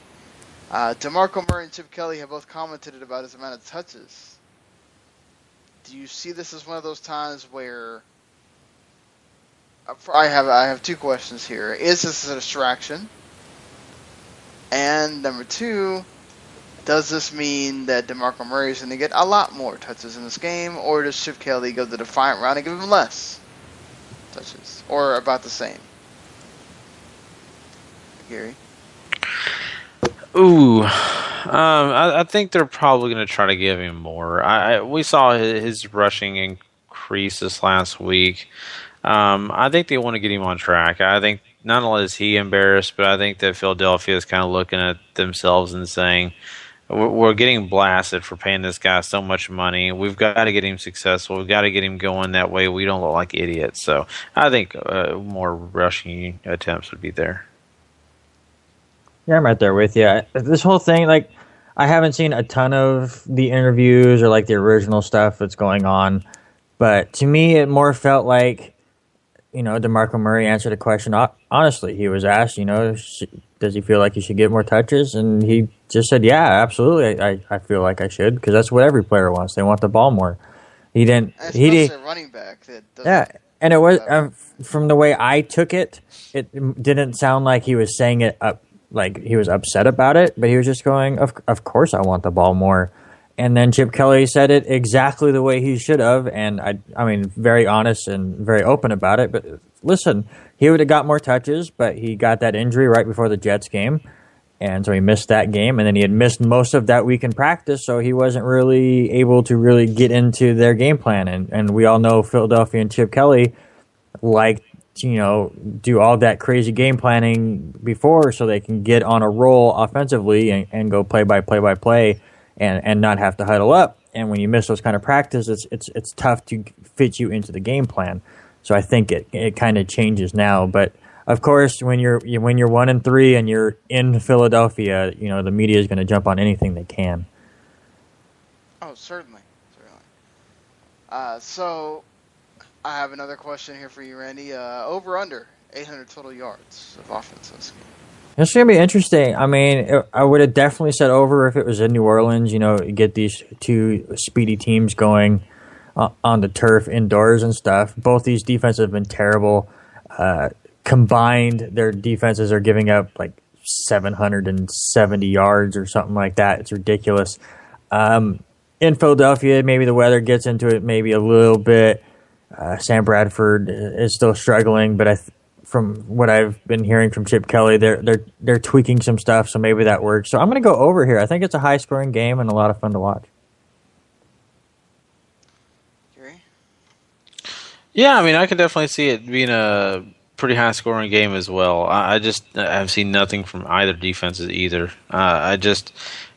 DeMarco Murray and Chip Kelly have both commented about his amount of touches. Do you see this as one of those times where I have two questions here. Is this a distraction? And number two, does this mean that DeMarco Murray is going to get a lot more touches in this game, or does Chip Kelly go the defiant route and give him less touches, or about the same? Gary? Ooh, I think they're probably going to try to give him more. We saw his rushing increase this last week. I think they want to get him on track. I think not only is he embarrassed, but I think that Philadelphia is kind of looking at themselves and saying, we're getting blasted for paying this guy so much money. We've got to get him successful. We've got to get him going. That way we don't look like idiots. So I think more rushing attempts would be there. Yeah, I'm right there with you. This whole thing, like, I haven't seen a ton of the interviews or, like, the original stuff that's going on. But to me, it more felt like, DeMarco Murray answered a question honestly. He was asked, does he feel like he should get more touches? And he just said, yeah, absolutely. I feel like I should, because that's what every player wants. They want the ball more. He didn't. Especially a running back. And it was from the way I took it. It didn't sound like he was saying it up, like he was upset about it, but he was just going, of course I want the ball more. And then Chip Kelly said it exactly the way he should have, and I mean, very honest and very open about it. But listen, he would have got more touches, but he got that injury right before the Jets game, and so he missed that game, and then he had missed most of that week in practice, so he wasn't really able to really get into their game plan. And we all know Philadelphia and Chip Kelly like to, do all that crazy game planning before so they can get on a roll offensively and go play by play. And not have to huddle up. And when you miss those kind of practices, it's tough to fit you into the game plan. So I think it kind of changes now. But of course, when you're 1-3 and you're in Philadelphia, the media is going to jump on anything they can. Oh, certainly. So I have another question here for you, Randy. Over under 800 total yards of offense in this game. It's going to be interesting. I mean, I would have definitely said over if it was in New Orleans. You get these two speedy teams going on the turf indoors and stuff. Both these defenses have been terrible. Combined, their defenses are giving up like 770 yards or something like that. It's ridiculous. In Philadelphia, maybe the weather gets into it maybe a little bit. Sam Bradford is still struggling, but from what I've been hearing from Chip Kelly, they're tweaking some stuff, so maybe that works. So I'm going to go over here. I think it's a high-scoring game and a lot of fun to watch. Gary? Yeah, I mean, I can definitely see it being a pretty high-scoring game as well. I've seen nothing from either defenses either.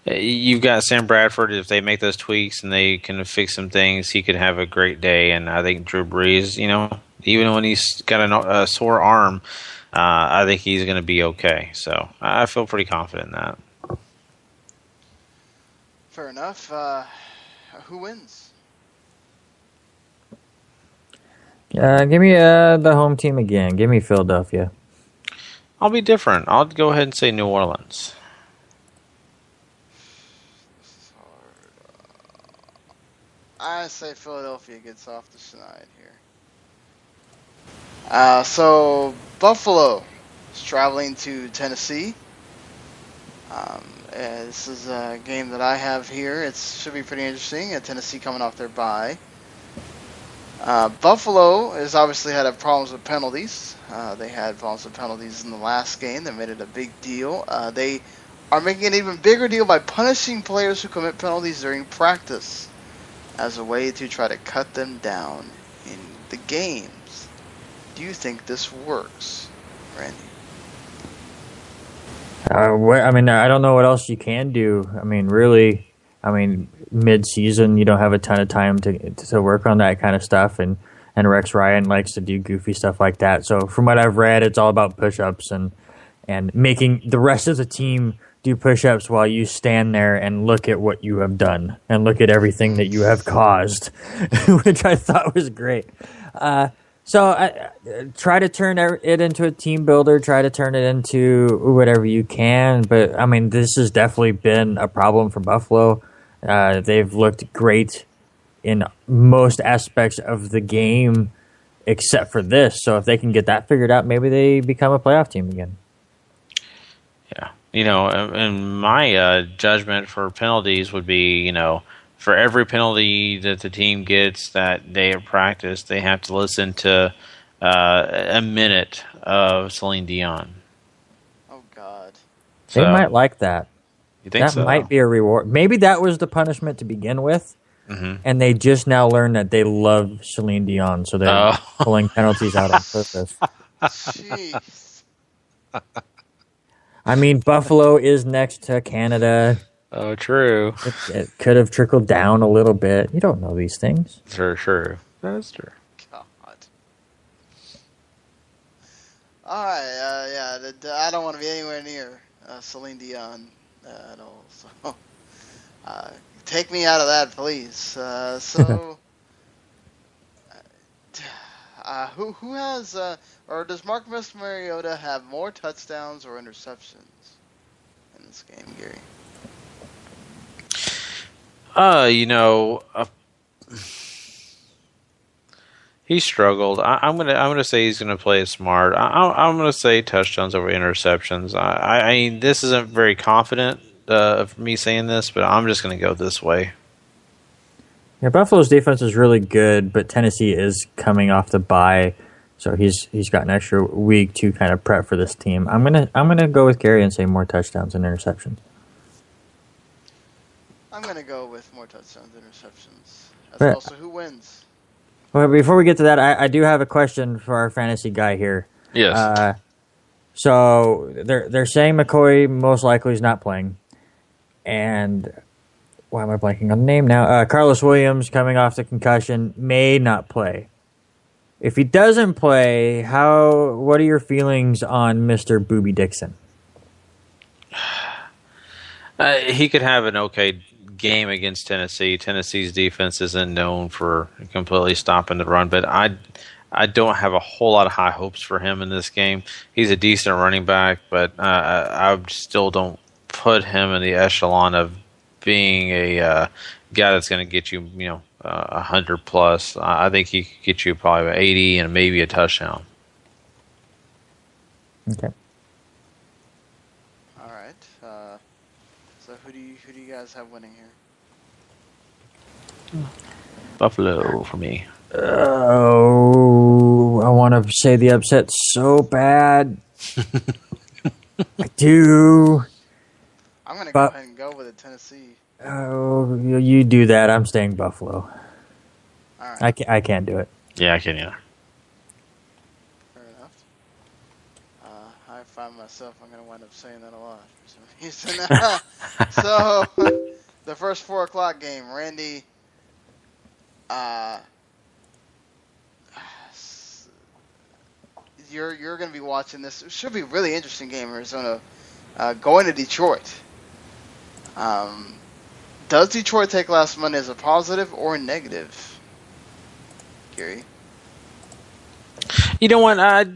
You've got Sam Bradford. If they make those tweaks and they can fix some things, he could have a great day. And I think Drew Brees, even when he's got a sore arm, I think he's going to be okay. So I feel pretty confident in that. Fair enough. Who wins? Give me the home team again. Give me Philadelphia. I'll be different. I'll go ahead and say New Orleans. I say Philadelphia gets off the schneid here. So Buffalo is traveling to Tennessee. This is a game that I have here. It should be pretty interesting. Tennessee coming off their bye. Buffalo has obviously had problems with penalties. They had problems with penalties in the last game. They made it a big deal. They are making an even bigger deal by punishing players who commit penalties during practice as a way to try to cut them down in the games. Do you think this works, Randy? I don't know what else you can do. Mid-season, you don't have a ton of time to work on that kind of stuff, and Rex Ryan likes to do goofy stuff like that. So from what I've read, it's all about push-ups and making the rest of the team do push-ups while you stand there and look at what you have done and look at everything that you have caused, which I thought was great. So try to turn it into a team builder, try to turn it into whatever you can. But, this has definitely been a problem for Buffalo. They've looked great in most aspects of the game except for this. So if they can get that figured out, maybe they become a playoff team again. Yeah. And my judgment for penalties would be, for every penalty that the team gets that day of practice, they have to listen to a minute of Celine Dion. Oh, God. They might like that. You think so? That might be a reward. Maybe that was the punishment to begin with, and they just now learned that they love Celine Dion, so they're pulling penalties out on purpose. Jeez. Buffalo is next to Canada. Oh, true. It could have trickled down a little bit. You don't know these things. True. That's true. God. All right. I don't want to be anywhere near Celine Dion at all. So take me out of that, please. Who has or does Marcus Mariota have more touchdowns or interceptions in this game, Gary? He struggled. I'm gonna say he's gonna play smart. I'm gonna say touchdowns over interceptions. This isn't very confident of me saying this, but I'm just gonna go this way. Yeah, Buffalo's defense is really good, but Tennessee is coming off the bye, so he's got an extra week to kind of prep for this team. I'm gonna go with Gary and say more touchdowns and interceptions. I'm gonna go with more touchdowns and interceptions as well. So who wins? Well, before we get to that, I do have a question for our fantasy guy here. Yes. So they're saying McCoy most likely is not playing, and why am I blanking on the name now? Carlos Williams, coming off the concussion, may not play. If he doesn't play, what are your feelings on Mr. Booby Dixon? He could have an okay game against Tennessee. Tennessee's defense isn't known for completely stopping the run, but I don't have a whole lot of high hopes for him in this game. He's a decent running back, but I still don't put him in the echelon of being a guy that's going to get you, 100 plus. I think he could get you probably about 80 and maybe a touchdown. Okay. All right. So who do you guys have winning here? Buffalo for me. Oh, I want to say the upset so bad. I do. I'm going to go ahead and go with it, Tennessee. Oh, you do that. I'm staying Buffalo. All right. I can't do it. Yeah, I can't either. Fair enough. I find myself, I'm going to wind up saying that a lot for some reason. So, the first 4 o'clock game, Randy, you're going to be watching this. It should be a really interesting game, Arizona, going to Detroit. Does Detroit take last Monday as a positive or a negative? Gary? You know what? I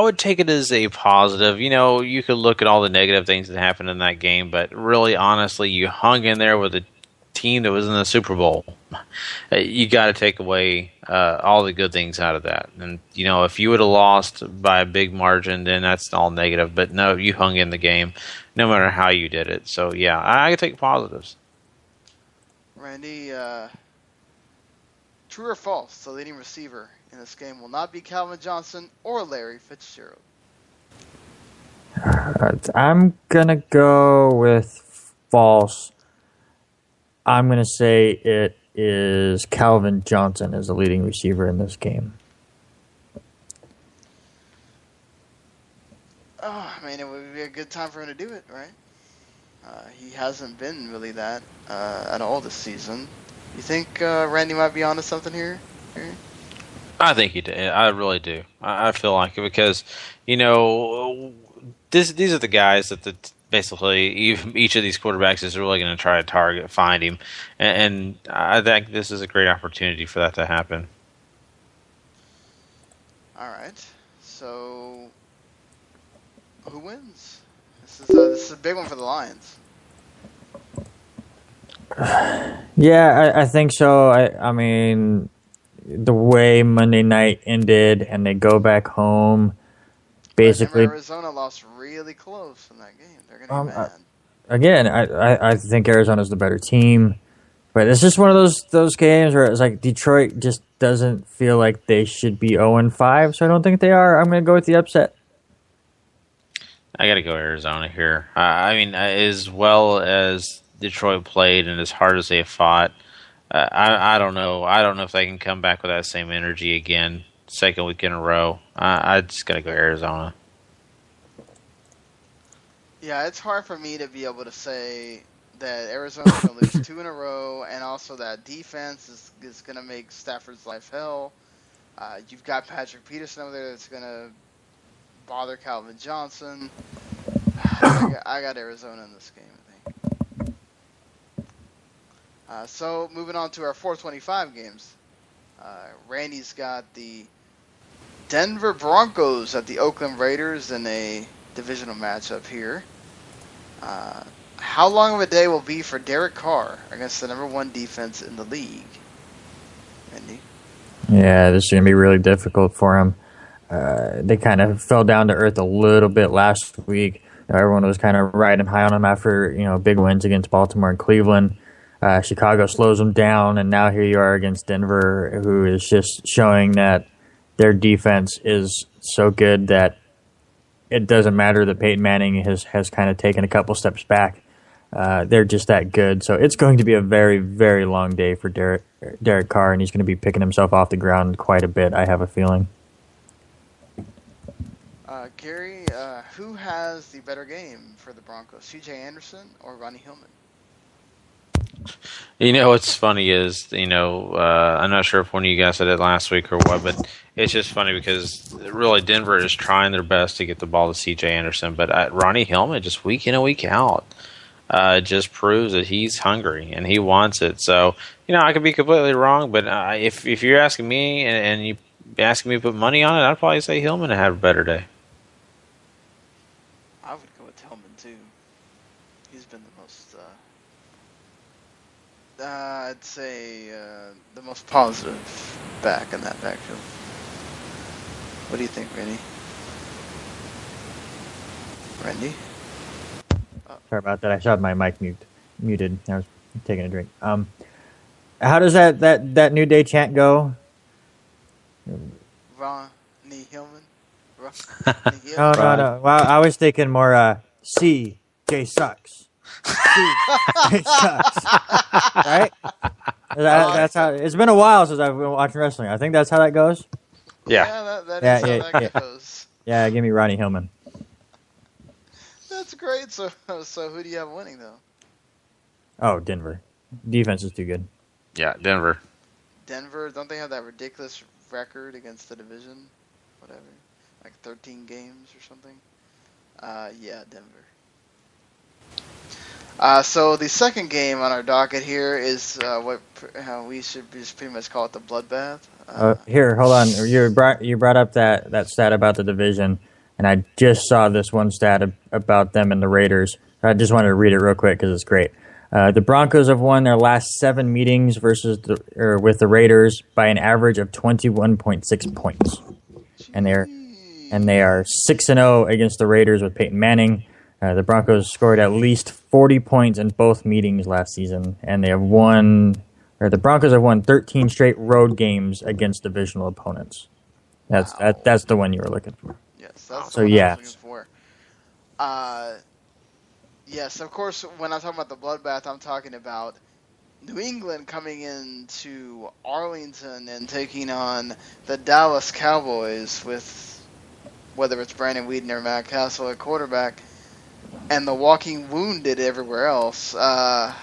would take it as a positive. You could look at all the negative things that happened in that game, but really, honestly, you hung in there with a team that was in the Super Bowl. You got to take away all the good things out of that. And, if you would have lost by a big margin, then that's all negative. But no, you hung in the game no matter how you did it. So, yeah, I take positives. Randy, true or false, the leading receiver in this game will not be Calvin Johnson or Larry Fitzgerald? I'm going to go with false. I'm going to say it is Calvin Johnson as the leading receiver in this game. Oh, I mean, it would be a good time for him to do it, right? He hasn't been really that at all this season. You think Randy might be onto something here? I think he did. I really do. I feel like it because, these are the guys that basically each of these quarterbacks is really going to try to find him. And I think this is a great opportunity for that to happen. All right. So, who wins? This is a big one for the Lions. Yeah, I think so. I mean, the way Monday night ended and they go back home, basically. Arizona lost really close in that game. They're going to be mad. Again, I think Arizona's the better team, but it's just one of those games where it's like Detroit just doesn't feel like they should be 0-5, so I don't think they are. I'm going to go with the upset. I got to go Arizona here. I mean, as well as Detroit played and as hard as they have fought, I don't know. I don't know if they can come back with that same energy again, second week in a row. I just got to go Arizona. Yeah, it's hard for me to be able to say that Arizona's going to lose 2 in a row, and also that defense is going to make Stafford's life hell. You've got Patrick Peterson over there that's going to bother Calvin Johnson. I got Arizona in this game, I think. So moving on to our 425 games. Randy's got the Denver Broncos at the Oakland Raiders in a divisional matchup here. How long of a day will be for Derek Carr against the number 1 defense in the league? Randy? Yeah, this is going to be really difficult for him. They kind of fell down to earth a little bit last week. Everyone was kind of riding high on them after big wins against Baltimore and Cleveland. Chicago slows them down, and now here you are against Denver, who is just showing that their defense is so good that it doesn't matter that Peyton Manning has kind of taken a couple steps back. They're just that good. So it's going to be a very, very long day for Derek Carr, and he's going to be picking himself off the ground quite a bit, I have a feeling. Gary, who has the better game for the Broncos, C.J. Anderson or Ronnie Hillman? What's funny is, I'm not sure if one of you guys said it last week or what, but it's just funny because really Denver is trying their best to get the ball to C.J. Anderson, but Ronnie Hillman just week in and week out. just proves that he's hungry and he wants it. So, I could be completely wrong, but if you're asking me and you asking me to put money on it, I'd probably say Hillman had a better day. I would go with Hillman too. He's been the most, I'd say, the most positive back in that backfield. What do you think, Randy? Randy? Sorry about that. I saw my mic muted. I was taking a drink. How does that New Day chant go? Ronnie Hillman? No. Well, I was thinking more CJ sucks. CJ sucks. Right? That's how. It's been a while since I've been watching wrestling. I think that's how that goes. Yeah, that is how that goes. Yeah, give me Ronnie Hillman. That's great. So who do you have winning though? Oh, Denver. Defense is too good. Yeah, Denver. Denver, don't they have that ridiculous record against the division? Whatever. Like 13 games or something? Yeah, Denver. So the second game on our docket here is what we should just pretty much call it the bloodbath. Here, hold on. You brought up that stat about the division, and I just saw this one stat about them and the Raiders. I just wanted to read it real quick because it's great. The Broncos have won their last 7 meetings with the Raiders by an average of 21.6 points, and they are 6-0 against the Raiders with Peyton Manning. The Broncos scored at least 40 points in both meetings last season, and the Broncos have won 13 straight road games against divisional opponents. That's the one you were looking for. Yes, that's so the one yeah. I was looking for. Yes, of course, when I'm talking about the bloodbath, I'm talking about New England coming into Arlington and taking on the Dallas Cowboys with whether it's Brandon Weeden or Matt Castle at quarterback, and the walking wounded everywhere else. God,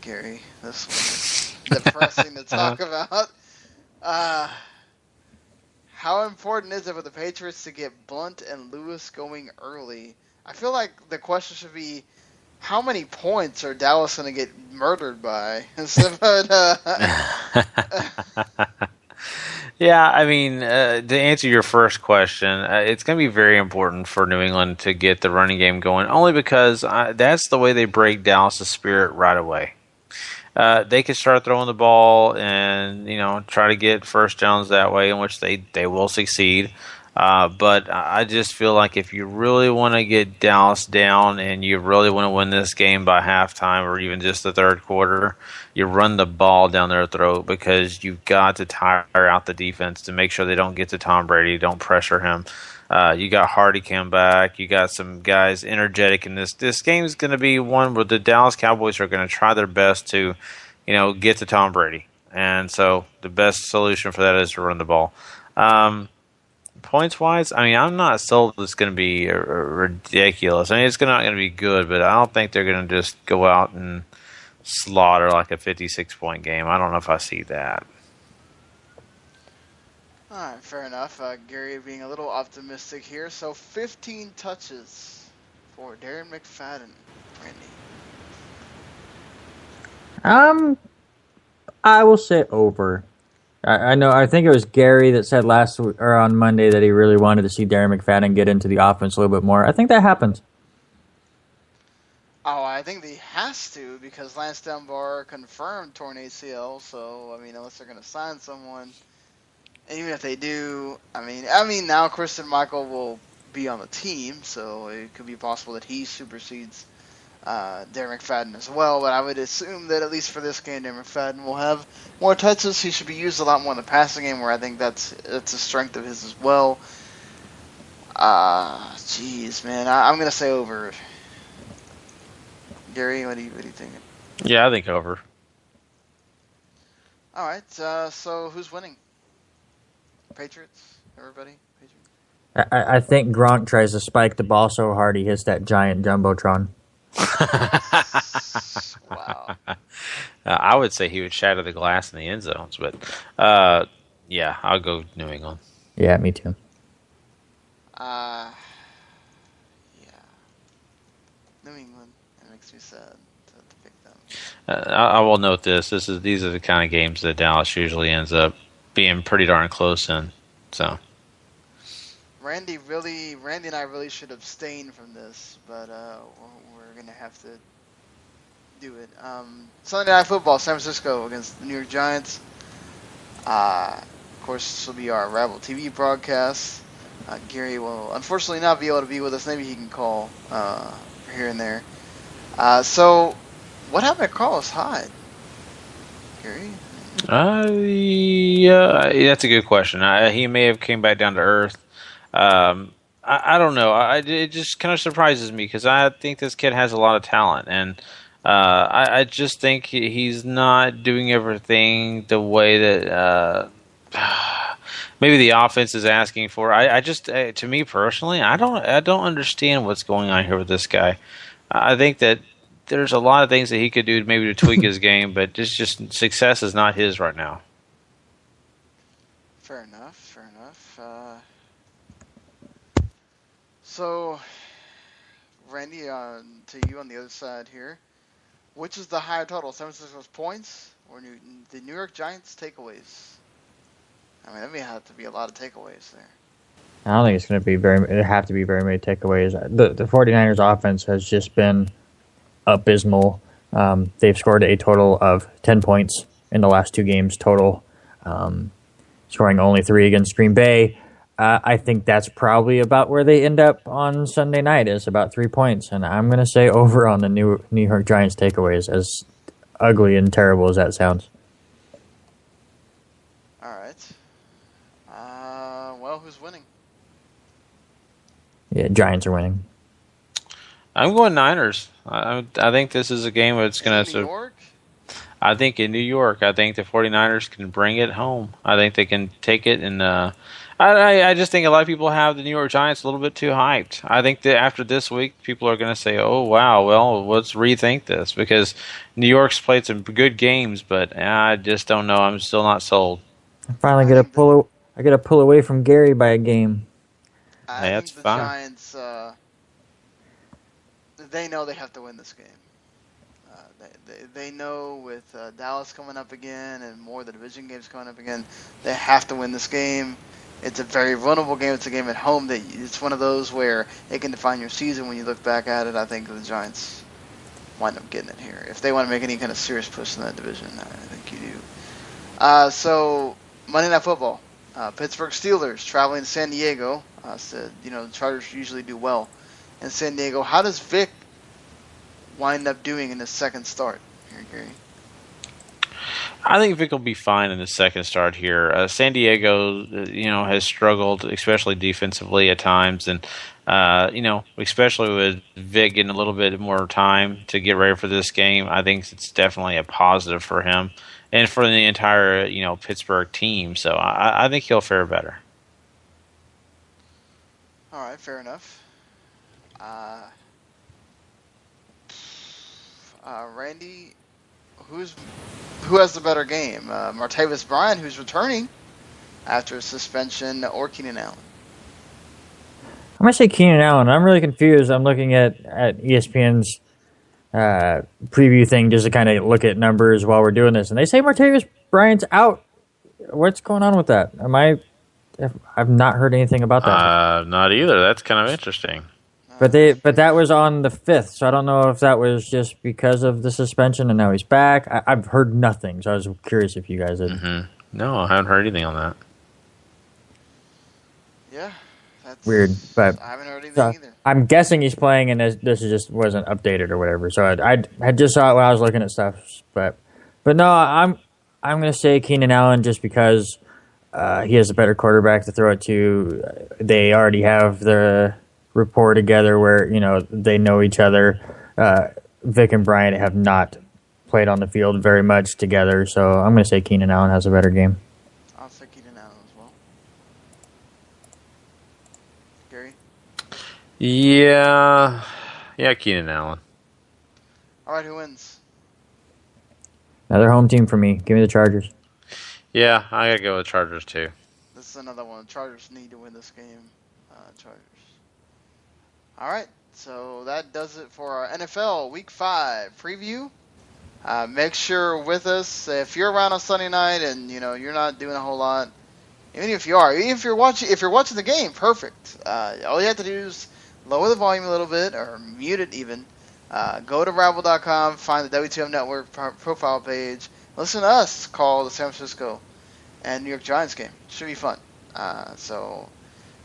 Gary, this is depressing to talk about. How important is it for the Patriots to get Blunt and Lewis going early? I feel like the question should be, how many points are Dallas going to get murdered by? Yeah, I mean, to answer your first question, it's going to be very important for New England to get the running game going, only because that's the way they break Dallas' spirit right away. They can start throwing the ball and try to get first downs that way, in which they will succeed. But I just feel like if you really want to get Dallas down and you really want to win this game by halftime or even just the third quarter, you run the ball down their throat, because you've got to tire out the defense to make sure they don't get to Tom Brady, don't pressure him. You got Hardy come back. You got some guys energetic in this. This game is going to be one where the Dallas Cowboys are going to try their best to, get to Tom Brady. And so the best solution for that is to run the ball. Points-wise, I mean, I'm not sold it's going to be ridiculous. I mean, it's not going to be good, but I don't think they're going to just go out and slaughter like a 56-point game. I don't know if I see that. All right, fair enough. Gary being a little optimistic here. So 15 touches for Darren McFadden. Randy. I will say over. I know. I think it was Gary that said last week, or on Monday, that he really wanted to see Darren McFadden get into the offense a little bit more. I think that happens. Oh, I think he has to, because Lance Dunbar confirmed torn ACL. So I mean, unless they're going to sign someone. And even if they do, I mean, now Christian Michael will be on the team, so it could be possible that he supersedes Darren McFadden as well. But I would assume that at least for this game, Darren McFadden will have more touches. He should be used a lot more in the passing game, where I think that's a strength of his as well. Jeez, man, I'm gonna say over. Gary, what do you think? Yeah, I think over. All right, so who's winning? Patriots? Everybody? Patriots? I think Gronk tries to spike the ball so hard he hits that giant jumbotron. Wow. I would say he would shatter the glass in the end zones, but yeah, I'll go New England. Yeah, me too. Yeah. New England. It makes me sad to pick them. I will note these are the kind of games that Dallas usually ends up being pretty darn close in. So Randy and I really should abstain from this, but we're gonna have to do it. Sunday Night Football, San Francisco against the New York Giants. Of course, this will be our Rival TV broadcast. Gary will unfortunately not be able to be with us. Maybe he can call here and there. So, what happened to Carlos Hyde, Gary? Yeah, that's a good question. He may have came back down to earth. I don't know. It just kind of surprises me because I think this kid has a lot of talent, and I just think he's not doing everything the way that maybe the offense is asking for. I just, to me personally, I don't understand what's going on here with this guy. I think that there's a lot of things that he could do maybe to tweak his game, but just success is not his right now. Fair enough. So, Randy, to you on the other side here, which is the higher total, San Francisco's points or the New York Giants takeaways? I mean, that may have to be a lot of takeaways there. I don't think it's going to be have to be very many takeaways. The 49ers offense has just been abysmal. They've scored a total of 10 points in the last 2 games total, scoring only 3 against Green Bay. I think that's probably about where they end up on Sunday night, is about 3 points. And I'm going to say over on the New York Giants takeaways, as ugly and terrible as that sounds. All right. Well, who's winning? Yeah, Giants are winning. I'm going Niners. I think this is a game that's going to... New York? I think in New York, I think the 49ers can bring it home. I think they can take it, and I just think a lot of people have the New York Giants a little bit too hyped. I think that after this week, people are going to say, oh, wow, well, let's rethink this, because New York's played some good games, but I just don't know. I'm still not sold. I finally get a pull away from Gary by a game. I that's think the fine. Giants, they know they have to win this game. They know with Dallas coming up again and more of the division games coming up again, they have to win this game. It's a very vulnerable game. It's a game at home that it's one of those where it can define your season when you look back at it. I think the Giants wind up getting it here. If they want to make any kind of serious push in that division, I think you do. So, Monday Night Football. Pittsburgh Steelers traveling to San Diego. The Chargers usually do well in San Diego. How does Vic wind up doing in his second start here, Gary? I think Vic will be fine in his second start here. San Diego, has struggled, especially defensively at times, and especially with Vic getting a little bit more time to get ready for this game. I think it's definitely a positive for him and for the entire Pittsburgh team. So I think he'll fare better. All right, fair enough. Randy, who has the better game? Martavis Bryant, who's returning after a suspension, or Keenan Allen? I'm going to say Keenan Allen. I'm really confused. I'm looking at ESPN's preview thing just to kind of look at numbers while we're doing this, and they say Martavis Bryant's out. What's going on with that? I've not heard anything about that. Not either. That's kind of interesting. But that was on the 5th, so I don't know if that was just because of the suspension and now he's back. I've heard nothing, so I was curious if you guys had. Mm-hmm. No, I haven't heard anything on that. Yeah, that's weird. But I haven't heard anything either. I'm guessing he's playing, and this just wasn't updated or whatever. So I just saw it when I was looking at stuff. But no, I'm going to say Keenan Allen just because he has a better quarterback to throw it to. They already have the rapport together where they know each other. Vic and Bryant have not played on the field very much together, so I'm going to say Keenan Allen has a better game. I'll say Keenan Allen as well. Gary? Yeah, Keenan Allen. All right, who wins? Another home team for me. Give me the Chargers. Yeah, I got to go with Chargers too. This is another one. Chargers need to win this game. Chargers. All right, so that does it for our NFL Week 5 preview. Make sure with us if you're around on Sunday night and you're not doing a whole lot. Even if you are, even if you're watching the game, perfect. All you have to do is lower the volume a little bit or mute it even. Go to Rabble.com, find the W2M Network profile page. Listen to us call the San Francisco and New York Giants game. Should be fun.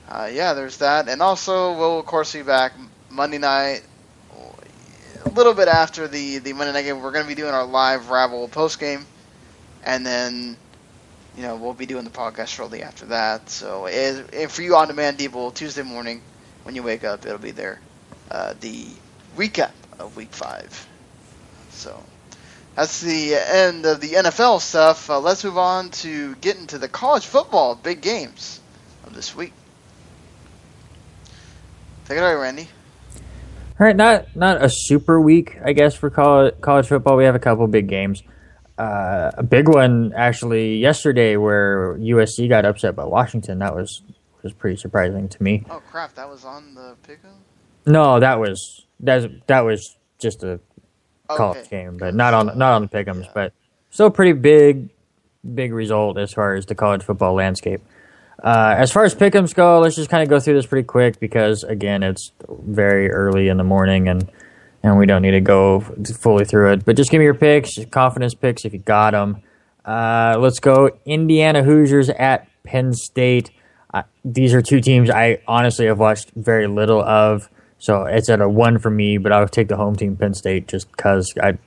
There's that. And also, we'll, of course, be back Monday night, a little bit after the Monday night game. We're going to be doing our live Rabble post game. And then, we'll be doing the podcast shortly after that. So, for you on-demand people, Tuesday morning, when you wake up, it'll be there. The recap of Week 5. So, that's the end of the NFL stuff. Let's move on to get into the college football big games of this week. Take it away, Randy. All right, not a super week, I guess, for college football. We have a couple big games. A big one, actually, yesterday where USC got upset by Washington. That was pretty surprising to me. Oh, crap. That was on the pick'em? No, that was just a college game, but not on the pick'ems. Yeah. But still pretty big result as far as the college football landscape. As far as pick'ems go, let's just kind of go through this pretty quick because, again, it's very early in the morning and we don't need to go fully through it. But just give me your picks, confidence picks if you got them. Let's go Indiana Hoosiers at Penn State. These are two teams I honestly have watched very little of, so it's at a 1 for me, but I'll take the home team, Penn State, just because I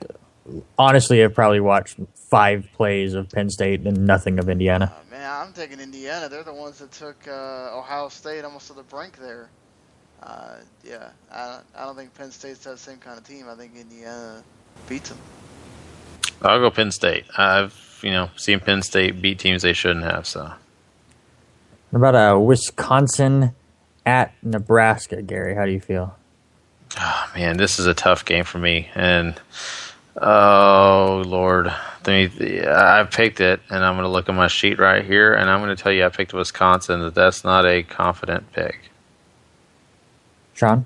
honestly have probably watched 5 plays of Penn State and nothing of Indiana. Man, I'm taking Indiana. They're the ones that took Ohio State almost to the brink there. I don't think Penn State's that same kind of team. I think Indiana beats them. I'll go Penn State. I've seen Penn State beat teams they shouldn't have. So, what about Wisconsin at Nebraska, Gary? How do you feel? Oh, man, this is a tough game for me, and oh Lord, I picked it, and I'm going to look at my sheet right here, and I'm going to tell you I picked Wisconsin. That's not a confident pick. Sean?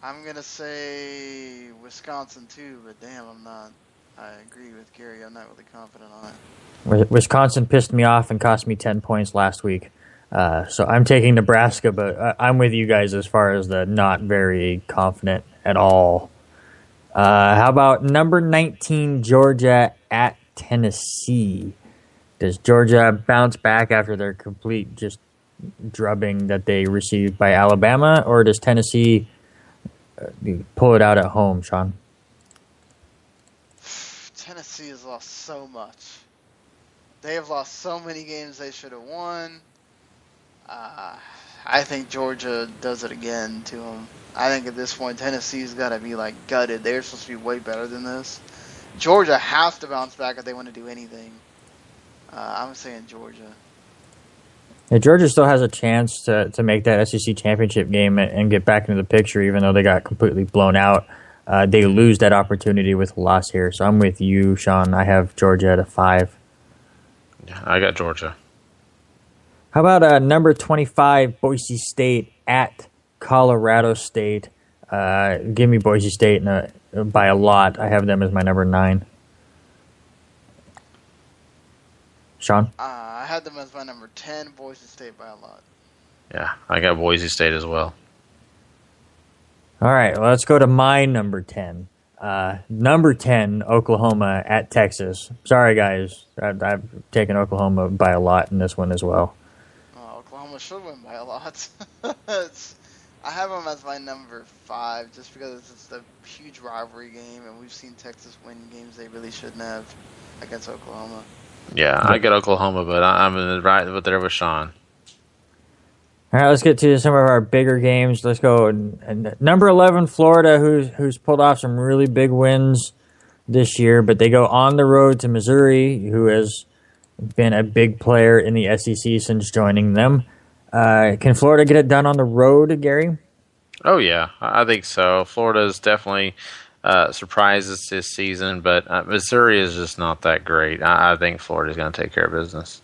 I'm going to say Wisconsin too, but damn, I'm not. I agree with Gary. I'm not really confident on it. Wisconsin pissed me off and cost me 10 points last week. So I'm taking Nebraska, but I'm with you guys as far as the not very confident at all. How about number 19, Georgia at Tennessee? Does Georgia bounce back after their complete just drubbing that they received by Alabama, or does Tennessee pull it out at home, Sean? Tennessee has lost so much. They have lost so many games they should have won. I think Georgia does it again to them. I think at this point Tennessee's got to be gutted. They're supposed to be way better than this. Georgia has to bounce back if they want to do anything. I'm saying Georgia. Yeah, Georgia still has a chance to make that SEC championship game and get back into the picture, even though they got completely blown out. They lose that opportunity with a loss here. So I'm with you, Sean. I have Georgia at a 5. Yeah, I got Georgia. How about number 25, Boise State at Colorado State? Give me Boise State by a lot. I have them as my number 9. Sean? I had them as my number 10, Boise State by a lot. Yeah, I got Boise State as well. All right, well, let's go to my number 10. Number 10, Oklahoma at Texas. Sorry, guys. I've taken Oklahoma by a lot in this one as well. Oklahoma should win by a lot. I have them as my number 5 just because it's a huge rivalry game, and we've seen Texas win games they really shouldn't have against Oklahoma. Yeah, I got Oklahoma, but I'm right there with Sean. All right, let's get to some of our bigger games. Let's go. Number 11, Florida, who's pulled off some really big wins this year, but they go on the road to Missouri, who has been a big player in the SEC since joining them. Can Florida get it done on the road, Gary? Oh, yeah, I think so. Florida's definitely surprises this season, but Missouri is just not that great. I think Florida's going to take care of business.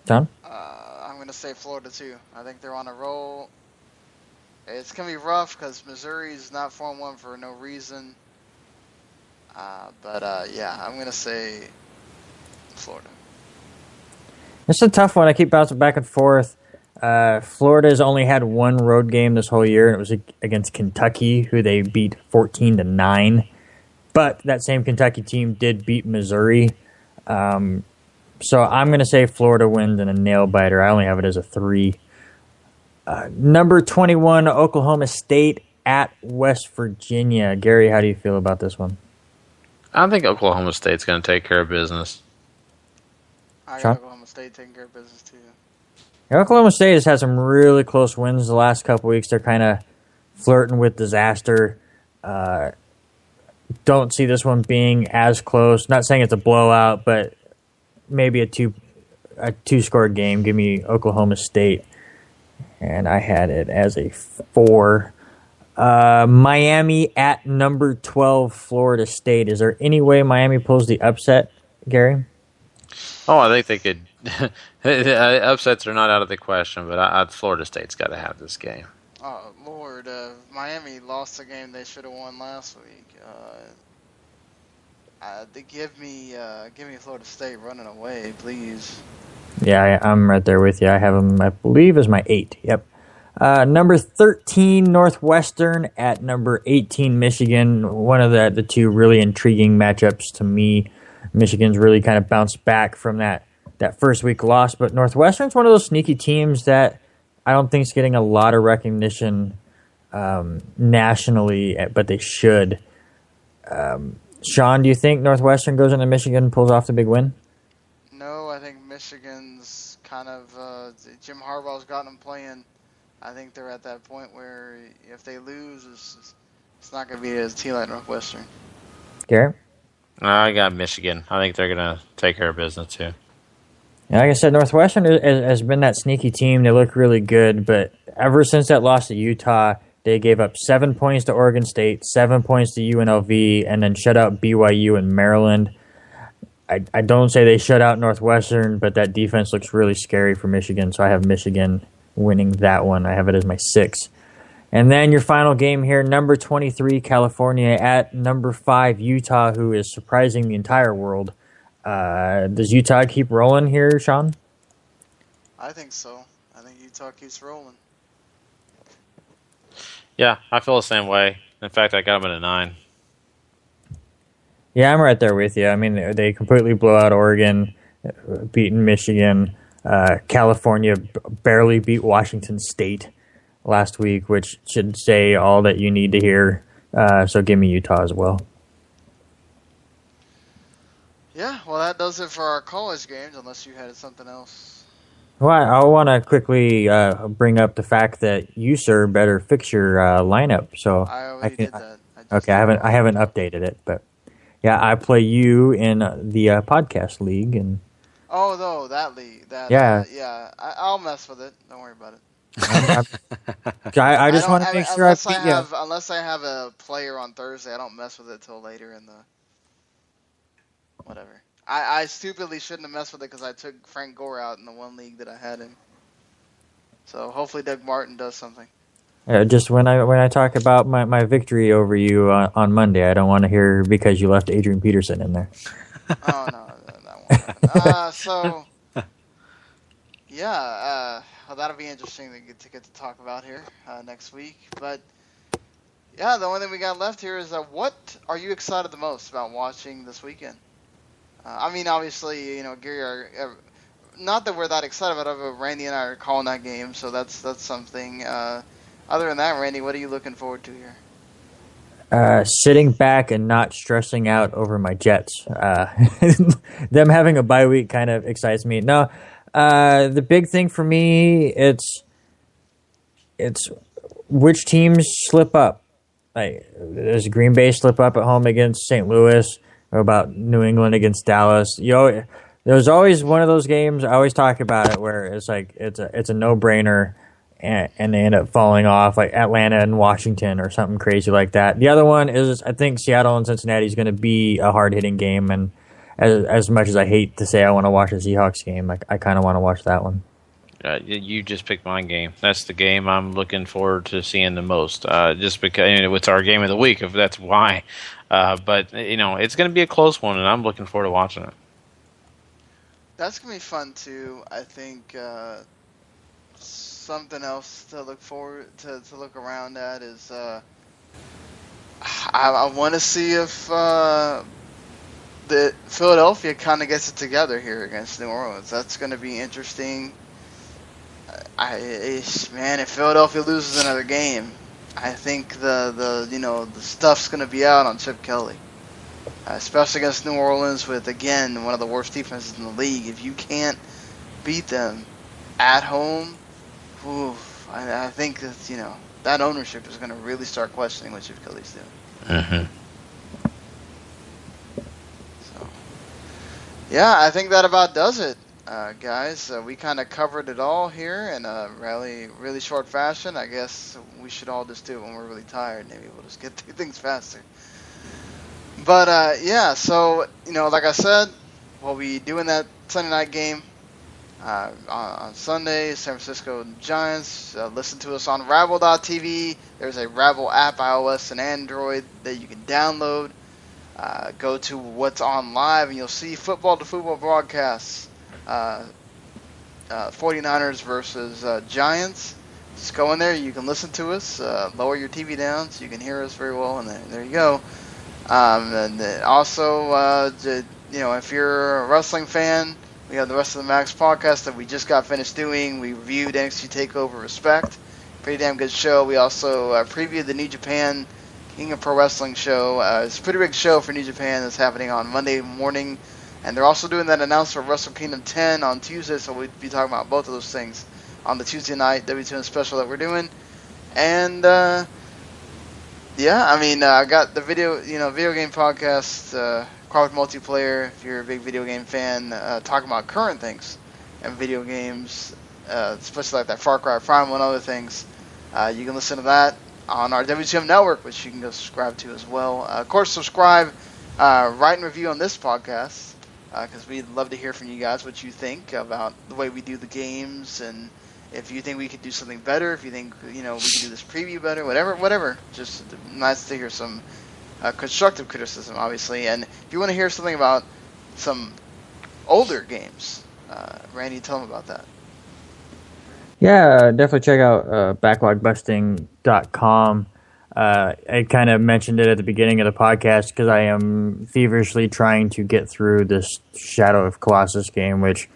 John? I'm going to say Florida too. I think they're on a roll. It's going to be rough because Missouri's not 4-1 for no reason. Yeah, I'm going to say Florida. It's a tough one. I keep bouncing back and forth. Florida's only had one road game this whole year, and it was against Kentucky, who they beat 14-9. But that same Kentucky team did beat Missouri. So I'm going to say Florida wins in a nail-biter. I only have it as a 3. Number 21, Oklahoma State at West Virginia. Gary, how do you feel about this one? I think Oklahoma State's going to take care of business. I got Oklahoma State taking care of business too. Yeah, Oklahoma State has had some really close wins the last couple weeks. They're kind of flirting with disaster. Don't see this one being as close. Not saying it's a blowout, but maybe a two-score game. Give me Oklahoma State. And I had it as a 4. Miami at number 12, Florida State. Is there any way Miami pulls the upset, Gary? Oh, I think they could. Upsets are not out of the question, but Florida State's got to have this game. Oh, Lord. Miami lost a game they should have won last week. Give me Florida State running away, please. Yeah, I'm right there with you. I have them, I believe, as my 8. Yep. Number 13, Northwestern at number 18, Michigan. One of the two really intriguing matchups to me. Michigan's really kind of bounced back from that first week loss, but Northwestern's one of those sneaky teams that I don't think is getting a lot of recognition nationally, but they should. Sean, do you think Northwestern goes into Michigan and pulls off the big win? No, I think Michigan's kind of Jim Harbaugh's gotten them playing. I think they're at that point where if they lose, it's not going to be as team like Northwestern. Garrett? I got Michigan. I think they're going to take care of business too. Yeah, like I said, Northwestern has been that sneaky team. They look really good, but ever since that loss to Utah, they gave up 7 points to Oregon State, 7 points to UNLV, and then shut out BYU and Maryland. I don't say they shut out Northwestern, but that defense looks really scary for Michigan, so I have Michigan winning that one. I have it as my 6. And then your final game here, number 23, California at number 5, Utah, who is surprising the entire world. Does Utah keep rolling here, Sean? I think so. I think Utah keeps rolling. Yeah, I feel the same way. In fact, I got them at a 9. Yeah, I'm right there with you. I mean, they completely blow out Oregon, beating Michigan. California barely beat Washington State last week, which should say all that you need to hear. So give me Utah as well. Yeah, well, that does it for our college games, unless you had something else. Well, I want to quickly bring up the fact that you, sir, better fix your lineup. So I already did that. I haven't updated it, but yeah, I play you in the podcast league, and oh no, that league. Yeah. I'll mess with it. Don't worry about it. I just want to make sure unless I have a player on Thursday, I don't mess with it till later in the whatever. I stupidly shouldn't have messed with it because I took Frank Gore out in the one league that I had him. So hopefully Doug Martin does something. Just when I talk about my victory over you on Monday, I don't want to hear because you left Adrian Peterson in there. Oh no, that won't happen. So yeah, well, that'll be interesting to get to talk about here next week. But yeah, the only thing we got left here is what are you excited the most about watching this weekend? I mean, obviously, Gary, not that we're that excited about it, but Randy and I are calling that game, so that's something. Other than that, Randy, what are you looking forward to here? Sitting back and not stressing out over my Jets. Them having a bye week kind of excites me. No, the big thing for me, it's which teams slip up. Like, does Green Bay slip up at home against St. Louis? Or about New England against Dallas? There's always one of those games. I always talk about it where it's like it's a no-brainer, and they end up falling off, like Atlanta and Washington or something crazy like that. The other one is I think Seattle and Cincinnati is going to be a hard-hitting game, and as much as I hate to say I want to watch a Seahawks game, I kind of want to watch that one. You just picked my game. That's the game I'm looking forward to seeing the most. Just because it's our game of the week, if that's why. But it's going to be a close one, and I'm looking forward to watching it. That's going to be fun, too. I think something else to look forward to look around at is I want to see if the Philadelphia kind of gets it together here against New Orleans. That's going to be interesting. Man, if Philadelphia loses another game, I think the stuff's going to be out on Chip Kelly. Especially against New Orleans with, again, one of the worst defenses in the league. If you can't beat them at home, I think that, that ownership is going to really start questioning what Chip Kelly's doing. Mm-hmm. So, yeah, I think that about does it, guys. We kind of covered it all here in a really short fashion. I guess we should all just do it when we're really tired. Maybe we'll just get through things faster. But, yeah, so, like I said, we'll be doing that Sunday night game on Sunday, San Francisco Giants. Listen to us on Rabble.tv. There's a Rabble app, iOS and Android, that you can download. Go to what's on live, and you'll see football to football broadcasts. 49ers versus Giants. Just go in there. You can listen to us. Lower your TV down so you can hear us very well, and there you go. And also, if you're a wrestling fan, we have the Rest of the Max podcast that we just got finished doing. We reviewed NXT TakeOver Respect. Pretty damn good show. We also previewed the New Japan King of Pro Wrestling show. It's a pretty big show for New Japan that's happening on Monday morning. And they're also doing that announcement for Wrestle Kingdom 10 on Tuesday, so we'll be talking about both of those things on the Tuesday night WTN special that we're doing. And, yeah, I got the video game podcast, Crawford Multiplayer, if you're a big video game fan, talking about current things and video games, especially like that Far Cry Primal and other things. You can listen to that on our WTM network, which you can go subscribe to as well. Of course, subscribe, write and review on this podcast, because we'd love to hear from you guys what you think about the way we do the games, and if you think we could do something better, if you think we could do this preview better, whatever. Just nice to hear some constructive criticism, obviously. And if you want to hear something about some older games, Randy, tell them about that. Yeah, definitely check out backlogbusting.com. I kind of mentioned it at the beginning of the podcast because I am feverishly trying to get through this Shadow of Colossus game, which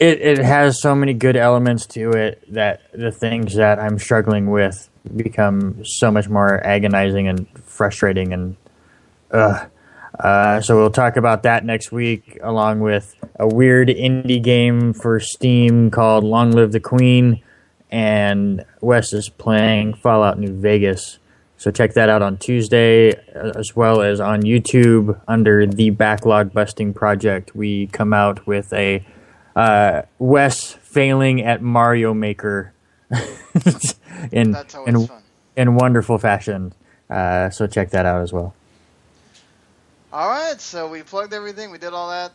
it has so many good elements to it that the things that I'm struggling with become so much more agonizing and frustrating. And so we'll talk about that next week, along with a weird indie game for Steam called Long Live the Queen, and Wes is playing Fallout New Vegas. So check that out on Tuesday, as well as on YouTube under the Backlog Busting Project. We come out with a Wes failing at Mario Maker in wonderful fashion. So check that out as well. All right, so we plugged everything. We did all that.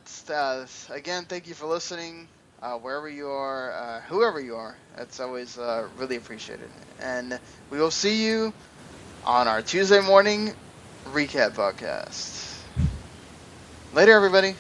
Again, thank you for listening. Wherever you are, whoever you are, that's always really appreciated. And we will see you on our Tuesday morning recap podcast. Later, everybody.